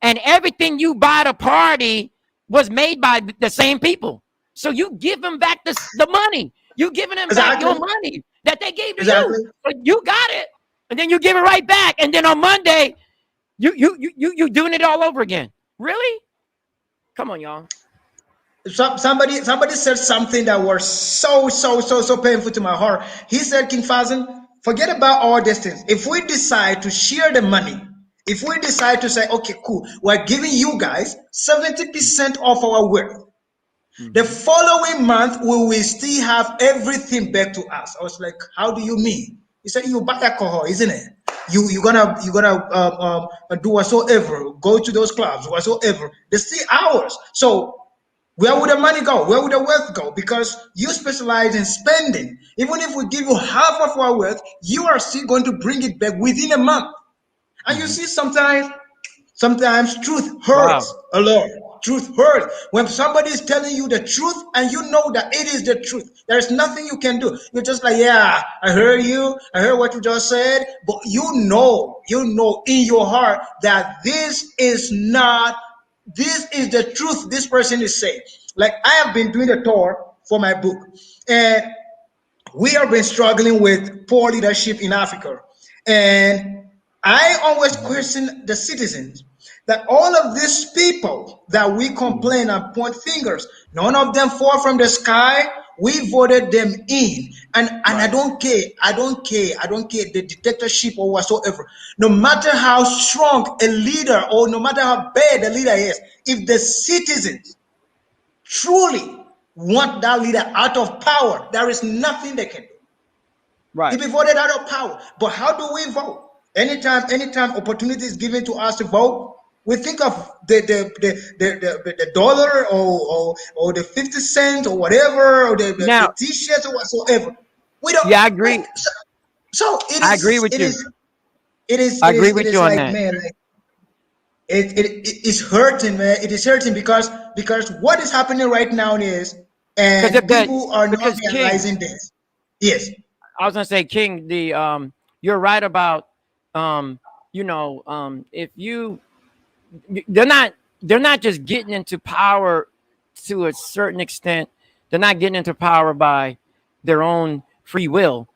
Speaker 1: and everything you buy at a party was made by the same people. So you give them back the money. You giving them back
Speaker 2: Exactly,
Speaker 1: your money that they gave to you.
Speaker 2: exactly.
Speaker 1: So you got it, and then you give it right back. And then on Monday, you doing it all over again. Really? Come on, y'all.
Speaker 2: Somebody said something that was so painful to my heart. He said, King Fazan, forget about all these things. If we decide to share the money, if we decide to say, okay, cool, we're giving you guys 70% of our wealth, the
Speaker 1: Mm-hmm.
Speaker 2: following month we will still have everything back to us. I was like, how do you mean? He said, you buy alcohol, isn't it? You gonna do whatsoever, go to those clubs, whatsoever. They're still ours. So where would the money go? Where would the wealth go? Because you specialize in spending. Even if we give you half of our wealth, you are still going to bring it back within a month. And you
Speaker 1: Mm-hmm.
Speaker 2: see, sometimes truth
Speaker 1: Wow.
Speaker 2: hurts a lot. Truth hurts. When somebody is telling you the truth and you know that it is the truth, there's nothing you can do. You're just like, yeah, I heard you. I heard what you just said. But you know in your heart that this is the truth this person is saying. Like, I have been doing the tour for my book, and we have been struggling with poor leadership in Africa. And I always
Speaker 1: Mm-hmm.
Speaker 2: question the citizens that all of these people that we
Speaker 1: Mm-hmm.
Speaker 2: complain and point fingers, none of them fall from the sky. We voted them in. And I
Speaker 1: Right.
Speaker 2: don't care. I don't care the dictatorship or whatsoever. No matter how strong a leader or no matter how bad the leader is, if the citizens truly want that leader out of power, there is nothing they can do. He
Speaker 1: Right.
Speaker 2: be voted out of power. But how do we vote? Anytime opportunity is given to us to vote, we think of the dollar or the 50 cents or whatever, or the
Speaker 1: Now,
Speaker 2: t-shirts or whatsoever. We don't
Speaker 1: yeah, I
Speaker 2: like
Speaker 1: agree.
Speaker 2: so it
Speaker 1: I agree
Speaker 2: is
Speaker 1: with
Speaker 2: it
Speaker 1: you.
Speaker 2: is it is
Speaker 1: I
Speaker 2: it
Speaker 1: agree
Speaker 2: is it
Speaker 1: with
Speaker 2: is
Speaker 1: you on
Speaker 2: like,
Speaker 1: that.
Speaker 2: man, like it is hurting, man. It is hurting because what is happening right now is,
Speaker 1: Because
Speaker 2: and
Speaker 1: if that,
Speaker 2: people are not
Speaker 1: because King,
Speaker 2: realizing this. Yes.
Speaker 1: I was gonna say, King, you're right about, if they're not they're not just getting into power to a certain extent. They're not getting into power by their own free will.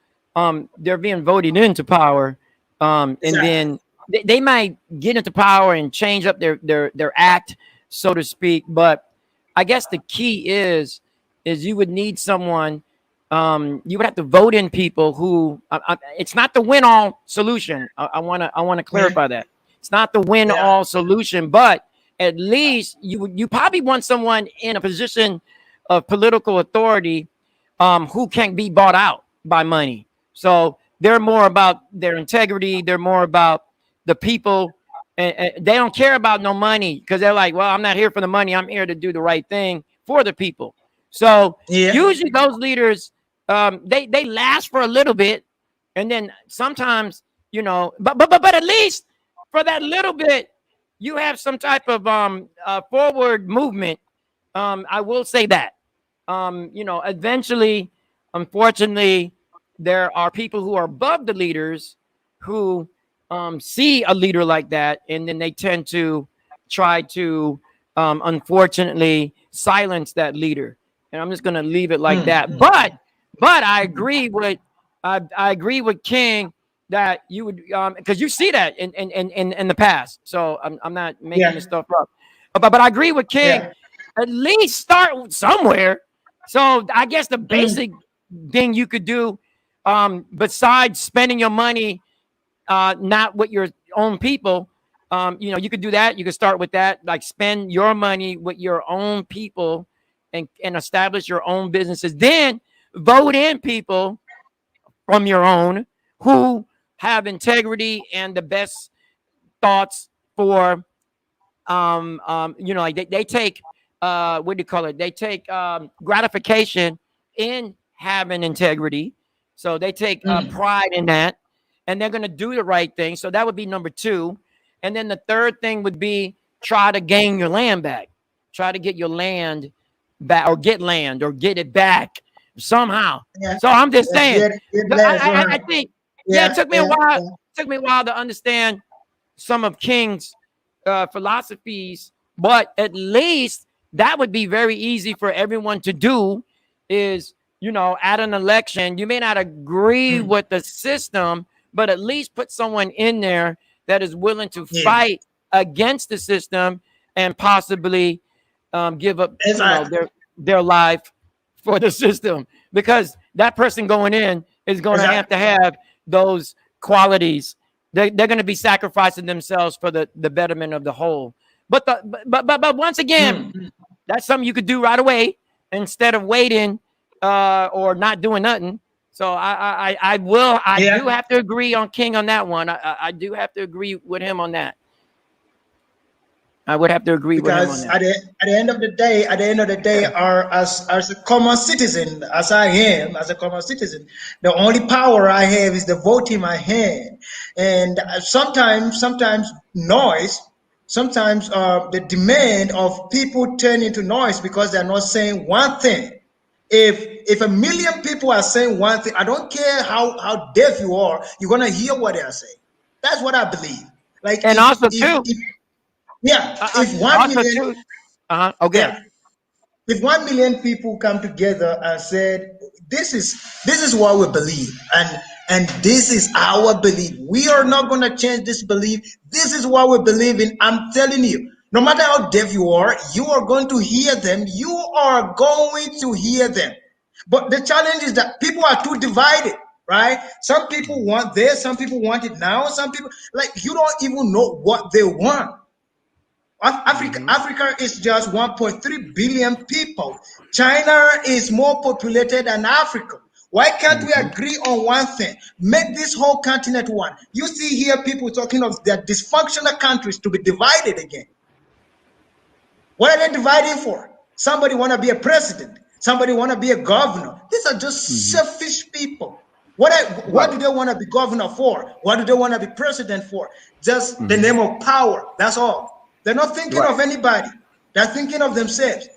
Speaker 1: They're being voted into power, and
Speaker 2: Exactly.
Speaker 1: then they might get into power and change up their act, so to speak. But I guess the key is you would need someone. You would have to vote in people who. It's not the win all solution. I want to
Speaker 2: Yeah.
Speaker 1: clarify that it's not the win
Speaker 2: Yeah.
Speaker 1: all solution, but at least you probably want someone in a position of political authority, who can't be bought out by money. So they're more about their integrity. They're more about the people, and they don't care about no money because they're like, well, I'm not here for the money. I'm here to do the right thing for the people. So
Speaker 2: Yeah.
Speaker 1: usually those leaders, they last for a little bit, and then sometimes, but at least for that little bit, you have some type of forward movement. I will say that. Eventually, unfortunately, there are people who are above the leaders who see a leader like that, and then they tend to try to unfortunately silence that leader. And I'm just going to leave it like that. But I agree with I agree with King that you would because you see that in the past. So I'm not making
Speaker 2: Yeah,
Speaker 1: this stuff up. But I agree with King.
Speaker 2: yeah.
Speaker 1: At least start somewhere. So I guess the
Speaker 2: Mm,
Speaker 1: basic thing you could do, besides spending your money not with your own people, you could do that. You could start with that, like spend your money with your own people and establish your own businesses. Then vote in people from your own who have integrity and the best thoughts for like they take what do you call it? They take gratification in having integrity. So they take
Speaker 2: mm.
Speaker 1: pride in that, and they're going to do the right thing. So that would be number two. And then the third thing would be try to gain your land back. Try to get your land back, or get land, or get it back somehow.
Speaker 2: Yeah,
Speaker 1: So I'm just
Speaker 2: let's
Speaker 1: saying,
Speaker 2: get less.
Speaker 1: I think, yeah, it
Speaker 2: Yeah,
Speaker 1: took me a
Speaker 2: yeah,
Speaker 1: while.
Speaker 2: yeah.
Speaker 1: Took me a while to understand some of King's philosophies, but at least that would be very easy for everyone to do. Is at an election, you may not agree
Speaker 2: Mm.
Speaker 1: with the system, but at least put someone in there that is willing to
Speaker 2: Yeah,
Speaker 1: fight against the system and possibly give up,
Speaker 2: exactly,
Speaker 1: their life for the system, because that person going in is going to
Speaker 2: exactly.
Speaker 1: have those qualities. They're going to be sacrificing themselves for the betterment of the whole. But once again,
Speaker 2: Mm.
Speaker 1: that's something you could do right away instead of waiting or not doing nothing. So I
Speaker 2: Yeah,
Speaker 1: do have to agree on King on that one. I do have to agree with him on that. I would have to agree with him on
Speaker 2: because
Speaker 1: that.
Speaker 2: at the end of the day, are as a common citizen, as I am, as a common citizen, the only power I have is the vote in my hand, and sometimes noise. Sometimes the demand of people turn into noise because they're not saying one thing. If a million people are saying one thing, I don't care how deaf you are, you're gonna hear what they are saying. That's what I believe. Like
Speaker 1: And also too,
Speaker 2: if yeah, if one
Speaker 1: also
Speaker 2: million,
Speaker 1: too, okay.
Speaker 2: yeah, if 1 million people come together and said, this is what we believe, and this is our belief, we are not going to change this belief, this is what we believe in, I'm telling you, no matter how deaf you are going to hear them, you are going to hear them. But the challenge is that people are too divided, right? Some people want this, some people want it now, some people, like, you don't even know what they want.
Speaker 1: Hmm.
Speaker 2: Africa is just 1.3 billion people. China is more populated than Africa. Why can't we
Speaker 1: Hmm.
Speaker 2: agree on one thing? Make this whole continent one. You see here people talking of their dysfunctional countries to be divided again. What are they dividing for? Somebody want to be a president. Somebody want to be a governor. These are just
Speaker 1: Hmm.
Speaker 2: selfish people. What
Speaker 1: Right.
Speaker 2: do they want to be governor for? What do they want to be president for? Just the
Speaker 1: Hmm.
Speaker 2: name of power. That's all. They're not thinking
Speaker 1: Right.
Speaker 2: of anybody. They're thinking of themselves.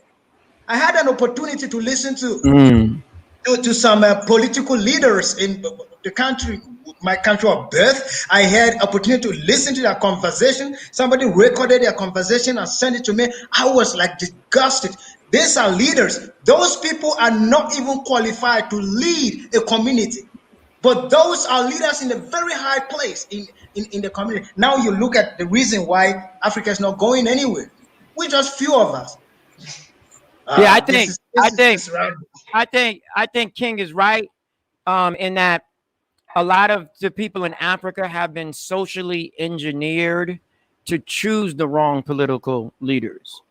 Speaker 2: I had an opportunity to listen
Speaker 1: Mm.
Speaker 2: to some political leaders in the country, my country of birth. I had opportunity to listen to their conversation. Somebody recorded their conversation and sent it to me. I was like disgusted. These are leaders. Those people are not even qualified to lead a community. But those are leaders in a very high place in the community. Now you look at the reason why Africa is not going anywhere. We just few of us.
Speaker 1: Yeah,
Speaker 2: This is this is this right.
Speaker 1: I think King is right in that a lot of the people in Africa have been socially engineered to choose the wrong political leaders.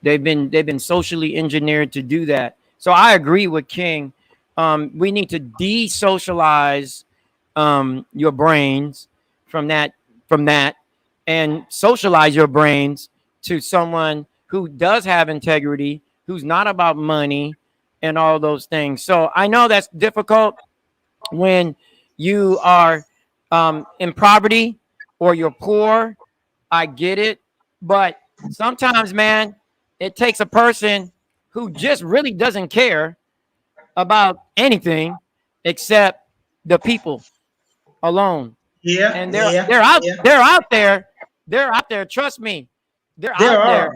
Speaker 1: They've been socially engineered to do that. So I agree with King. We need to de-socialize your brains from that and socialize your brains to someone who does have integrity, who's not about money and all those things. So I know that's difficult when you are in poverty or you're poor. I get it. But sometimes, man, it takes a person who just really doesn't care about anything except the people alone.
Speaker 2: Yeah,
Speaker 1: And
Speaker 2: yeah,
Speaker 1: they're out
Speaker 2: yeah.
Speaker 1: they're out there. They're out there. Trust me. They're
Speaker 2: There
Speaker 1: out there.
Speaker 2: are.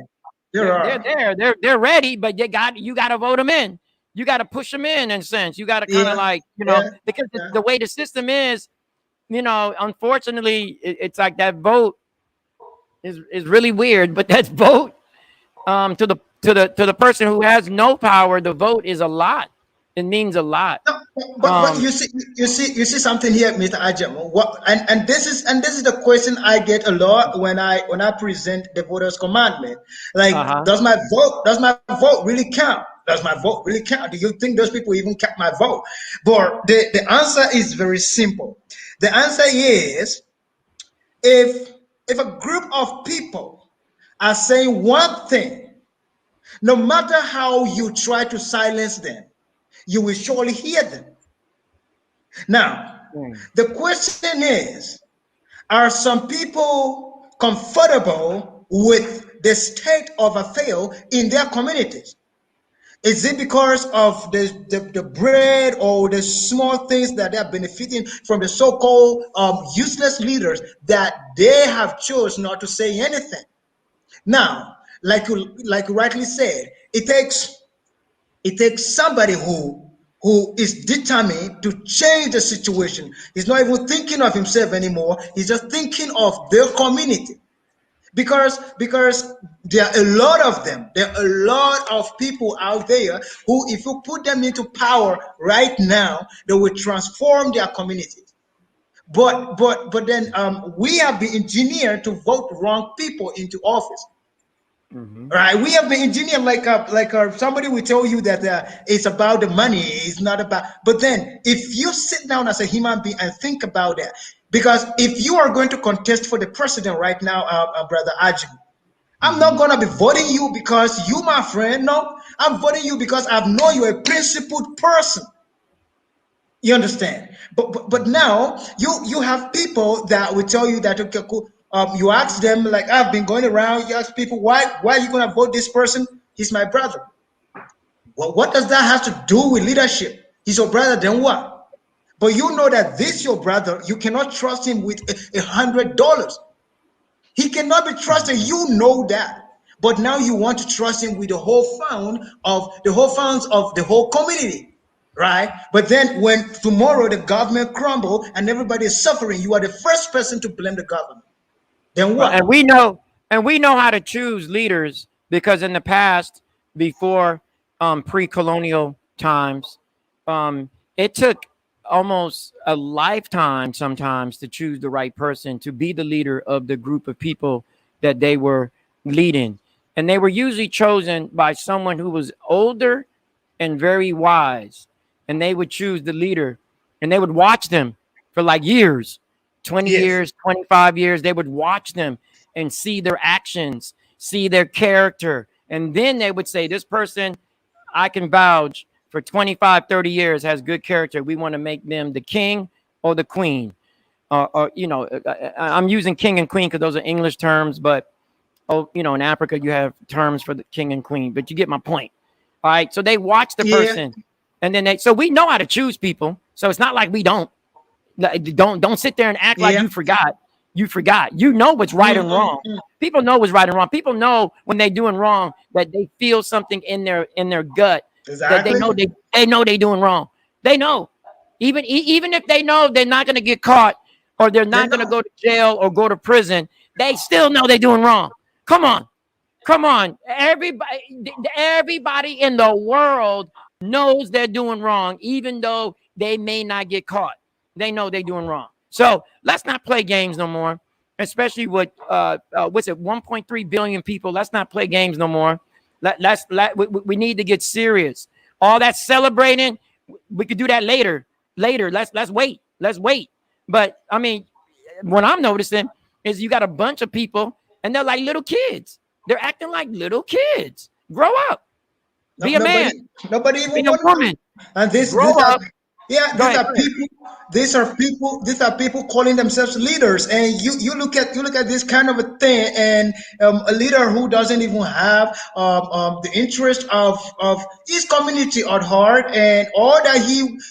Speaker 2: There
Speaker 1: They're
Speaker 2: are.
Speaker 1: there. They're ready, but you got to vote them in. You got to push them in a sense. You got to kind of
Speaker 2: Yeah.
Speaker 1: like,
Speaker 2: Yeah.
Speaker 1: because
Speaker 2: Yeah.
Speaker 1: the way the system is, unfortunately, it's like that vote is really weird. But that vote, to the person who has no power, the vote is a lot. It means a lot.
Speaker 2: No, but
Speaker 1: Um,
Speaker 2: you see something here, Mr. Ajamo. What and this is the question I get a lot when I present the voters' commandment. Like,
Speaker 1: uh-huh.
Speaker 2: does my vote really count? Does my vote really count? Do you think those people even count my vote? But the answer is very simple. The answer is, if a group of people are saying one thing, no matter how you try to silence them, you will surely hear them. Now,
Speaker 1: Mm.
Speaker 2: the question is, are some people comfortable with the state of affairs in their communities? Is it because of the bread or the small things that they are benefiting from the so-called useless leaders that they have chosen not to say anything? Now, like you rightly said, it takes somebody who is determined to change the situation. He's not even thinking of himself anymore. He's just thinking of their community. Because there are a lot of them. There are a lot of people out there who, if you put them into power right now, they will transform their communities. But then we have been engineered to vote wrong people into office.
Speaker 1: Hmm.
Speaker 2: Right, we have been engineered like somebody will tell you that it's about the money, it's not about. But then, if you sit down as a human being and think about that, because if you are going to contest for the president right now, brother Ajim, I'm not
Speaker 1: Hmm.
Speaker 2: gonna be voting you because you, my friend. No, I'm voting you because I've known you're a principled person. You understand? But
Speaker 1: Hmm.
Speaker 2: now you have people that will tell you that, okay, cool. You ask them, like, I've been going around. You ask people, why are you gonna vote this person? He's my brother. Well, what does that have to do with leadership? He's your brother. Then what? But you know that this your brother. You cannot trust him with $100. He cannot be trusted.
Speaker 1: Hmm.
Speaker 2: You know that. But now you want to trust him with the whole funds of the whole community, right? But then when tomorrow the government crumble and everybody is suffering, you are the first person to blame the government. Then
Speaker 1: Well,
Speaker 2: what?
Speaker 1: and we know how to choose leaders because in the past, before pre-colonial times, it took almost a lifetime sometimes to choose the right person to be the leader of the group of people that they were leading. And they were usually chosen by someone who was older and very wise. And they would choose the leader and they would watch them for like years, 20
Speaker 2: Yes.
Speaker 1: years, 25 years. They would watch them and see their actions, see their character. And then they would say, this person I can vouch for 25, 30 years has good character. We want to make them the king or the queen. I'm using king and queen because those are English terms, but in Africa you have terms for the king and queen. But you get my point. All right. So they watch the
Speaker 2: Yeah.
Speaker 1: person, and then so we know how to choose people. So it's not like we don't. Don't sit there and act like
Speaker 2: Yeah.
Speaker 1: you forgot. You forgot. You know what's right
Speaker 2: Mm,
Speaker 1: and
Speaker 2: mm,
Speaker 1: wrong.
Speaker 2: mm.
Speaker 1: People know what's right and wrong. People know when they're doing wrong that they feel something in their gut that they
Speaker 2: Exactly.
Speaker 1: know they doing wrong. They know. Even if they know they're not going to get caught or they're
Speaker 2: They
Speaker 1: not going to
Speaker 2: know.
Speaker 1: go to jail or go to prison, they still know they're doing wrong. Come on. Come on. Everybody in the world knows they're doing wrong, even though they may not get caught. They know they're doing wrong. So let's not play games no more, especially with what's it, 1.3 billion people. Let's not play games no more. We need to get serious. All that celebrating, we could do that later. Later, let's wait. Let's wait. But I mean, what I'm noticing is you got a bunch of people and they're like little kids. They're acting like little kids. Grow up.
Speaker 2: No,
Speaker 1: Be a man.
Speaker 2: nobody
Speaker 1: Be
Speaker 2: even
Speaker 1: a
Speaker 2: want to.
Speaker 1: woman.
Speaker 2: And this
Speaker 1: Grow
Speaker 2: these are
Speaker 1: up.
Speaker 2: yeah,
Speaker 1: Go
Speaker 2: these
Speaker 1: ahead.
Speaker 2: are
Speaker 1: Go ahead.
Speaker 2: people. These are people calling themselves leaders. And you look at this kind of a thing, and a leader who doesn't even have the interest of his community at heart, and all that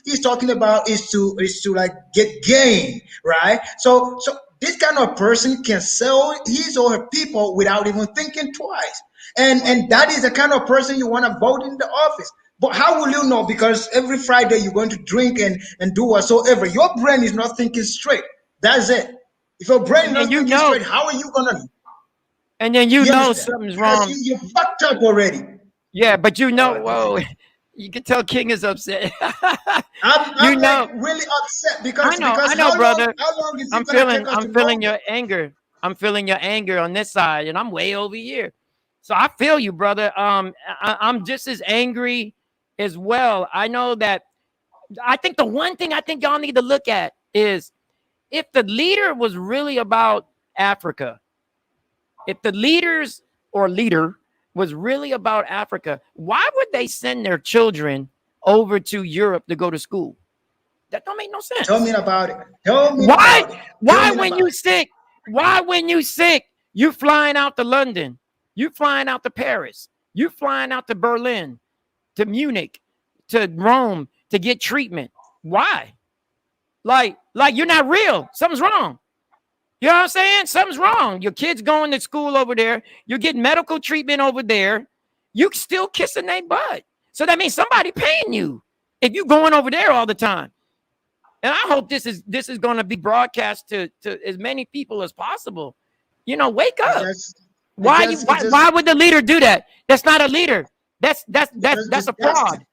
Speaker 2: he's talking about is to like get gain, right? So this kind of person can sell his or her people without even thinking twice. And that is the kind of person you want to vote in the office. But how will you know? Because every Friday you're going to drink and do whatsoever. Your brain is not thinking straight. That's it. If your brain is
Speaker 1: And then
Speaker 2: not
Speaker 1: you
Speaker 2: thinking
Speaker 1: know,
Speaker 2: straight, how are you gonna?
Speaker 1: and then you
Speaker 2: You
Speaker 1: know
Speaker 2: understand?
Speaker 1: something's
Speaker 2: Because
Speaker 1: wrong.
Speaker 2: you fucked up already.
Speaker 1: Yeah, but you
Speaker 2: All
Speaker 1: know,
Speaker 2: right,
Speaker 1: whoa,
Speaker 2: continue.
Speaker 1: you can tell King is upset. You
Speaker 2: I'm like
Speaker 1: know,
Speaker 2: really upset because
Speaker 1: I know,
Speaker 2: how long
Speaker 1: brother.
Speaker 2: is it gonna take us
Speaker 1: I'm
Speaker 2: to know
Speaker 1: feeling
Speaker 2: that?
Speaker 1: your anger. I'm feeling your anger on this side, and I'm way over here. So I feel you, brother. I'm just as angry as well. I know that. I think the one thing I think y'all need to look at is if the leader was really about Africa, if the leaders or leader was really about Africa, why would they send their children over to Europe to go to school? That don't make no
Speaker 2: Tell me
Speaker 1: sense.
Speaker 2: about it. Tell me
Speaker 1: Why?
Speaker 2: about it. Tell
Speaker 1: Why
Speaker 2: me
Speaker 1: when
Speaker 2: about
Speaker 1: you
Speaker 2: it.
Speaker 1: sick? Why when you sick? You flying out to London? You flying out to Paris? You flying out to Berlin, to Munich, to Rome to get treatment? Why? Like you're not real. Something's wrong. You know what I'm saying? Something's wrong. Your kid's going to school over there. You're getting medical treatment over there. You still kissing their butt. So that means somebody paying you if you going over there all the time. And I hope this is going to be broadcast to as many people as possible. You know, wake
Speaker 2: It
Speaker 1: up.
Speaker 2: just, it just, it just,
Speaker 1: Why would the leader do that? That's not a leader.
Speaker 2: just
Speaker 1: That's a
Speaker 2: disgusting.
Speaker 1: fraud.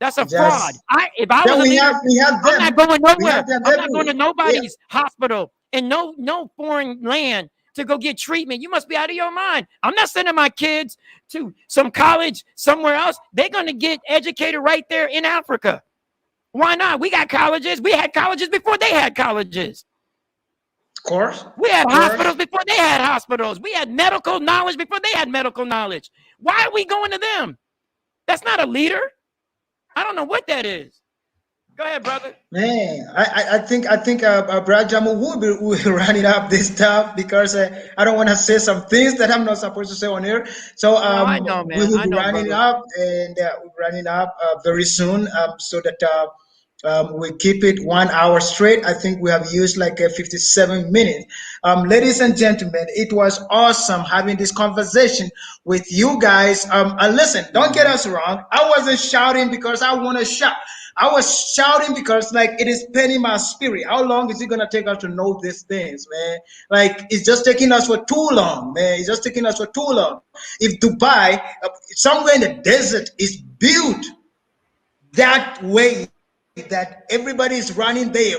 Speaker 1: That's a
Speaker 2: It
Speaker 1: fraud.
Speaker 2: just.
Speaker 1: If I
Speaker 2: Then
Speaker 1: was a leader,
Speaker 2: we have
Speaker 1: I'm not
Speaker 2: them.
Speaker 1: going
Speaker 2: We
Speaker 1: nowhere.
Speaker 2: have them
Speaker 1: I'm not going
Speaker 2: everywhere.
Speaker 1: to
Speaker 2: Yeah.
Speaker 1: nobody's hospital in no foreign land to go get treatment. You must be out of your mind. I'm not sending my kids to some college somewhere else. They're going to get educated right there in Africa. Why not? We got colleges. We had colleges before they had colleges.
Speaker 2: Of course.
Speaker 1: We had
Speaker 2: Of
Speaker 1: hospitals
Speaker 2: course.
Speaker 1: before they had hospitals. We had medical knowledge before they had medical knowledge. Why are we going to them? That's not a leader. I don't know what that is. Go ahead, brother.
Speaker 2: Man, I think Brad Jamu will be running up this stuff because I don't want to say some things that I'm not supposed to say on here. So
Speaker 1: No, I know,
Speaker 2: we
Speaker 1: man.
Speaker 2: will
Speaker 1: I
Speaker 2: be
Speaker 1: know,
Speaker 2: running
Speaker 1: brother.
Speaker 2: up and we'll be running up very soon so that we keep it 1 hour straight. I think we have used like 57 minutes. Ladies and gentlemen, it was awesome having this conversation with you guys. And listen, don't get us wrong. I wasn't shouting because I want to shout. I was shouting because like it is paining my spirit. How long is it gonna take us to know these things, man? Like it's just taking us for too long, man. It's just taking us for too long. If Dubai, somewhere in the desert, is built that way that everybody is running there,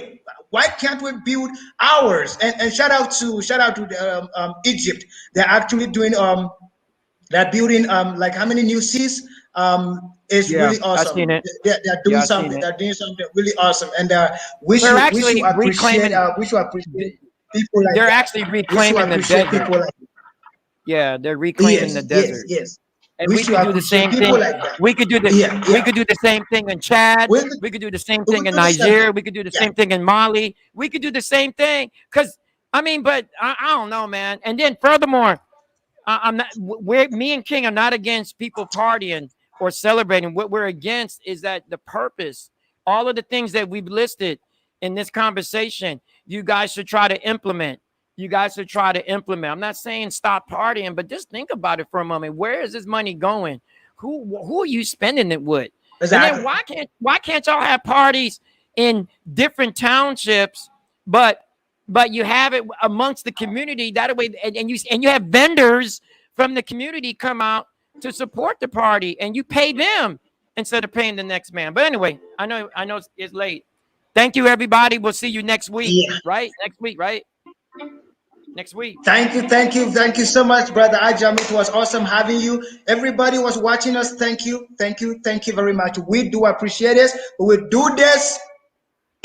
Speaker 2: why can't we build ours? And shout out to Egypt. They're actually doing they're building like how many new cities? Is
Speaker 1: Yeah,
Speaker 2: really
Speaker 1: I seen
Speaker 2: awesome.
Speaker 1: it.
Speaker 2: They're doing
Speaker 1: Yeah, I seen
Speaker 2: something.
Speaker 1: it.
Speaker 2: They're doing something really awesome, and
Speaker 1: They're actually reclaiming.
Speaker 2: we should appreciate people like
Speaker 1: They're
Speaker 2: that.
Speaker 1: actually
Speaker 2: We should
Speaker 1: reclaiming the
Speaker 2: appreciate
Speaker 1: desert.
Speaker 2: people like
Speaker 1: Yeah, they're reclaiming the
Speaker 2: yes, yes,
Speaker 1: desert.
Speaker 2: yes.
Speaker 1: And
Speaker 2: We
Speaker 1: we
Speaker 2: should
Speaker 1: could do the
Speaker 2: appreciate
Speaker 1: same
Speaker 2: people
Speaker 1: thing.
Speaker 2: like that.
Speaker 1: We could do the
Speaker 2: Yeah,
Speaker 1: we
Speaker 2: yeah.
Speaker 1: could do the same thing in Chad.
Speaker 2: We
Speaker 1: We could do the same
Speaker 2: we
Speaker 1: thing
Speaker 2: will
Speaker 1: in
Speaker 2: do the same thing.
Speaker 1: Nigeria. We could do the
Speaker 2: Yeah,
Speaker 1: same thing in Mali. We could do the same thing. Cause I mean, but I don't know, man. And then furthermore, I'm not. We're me and King are not against people partying or celebrating. What we're against is that the purpose, all of the things that we've listed in this conversation, you guys should try to implement. You guys should try to implement. I'm not saying stop partying, but just think about it for a moment. Where is this money going? Who are you spending it with? And then
Speaker 2: exactly.
Speaker 1: why can't y'all have parties in different townships, but you have it amongst the community that way, and you have vendors from the community come out to support the party, and you pay them instead of paying the next man. But anyway, I know it's late. Thank you, everybody. We'll see you next week,
Speaker 2: Yeah.
Speaker 1: right? Next week, right? Next week.
Speaker 2: Thank you so much, brother Ajam. It was awesome having you. Everybody was watching us. Thank you very much. We do appreciate it. We will do this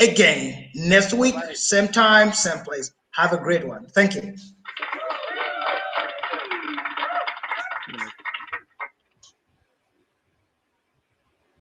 Speaker 2: again next week, same time, same place. Have a great one. Thank you.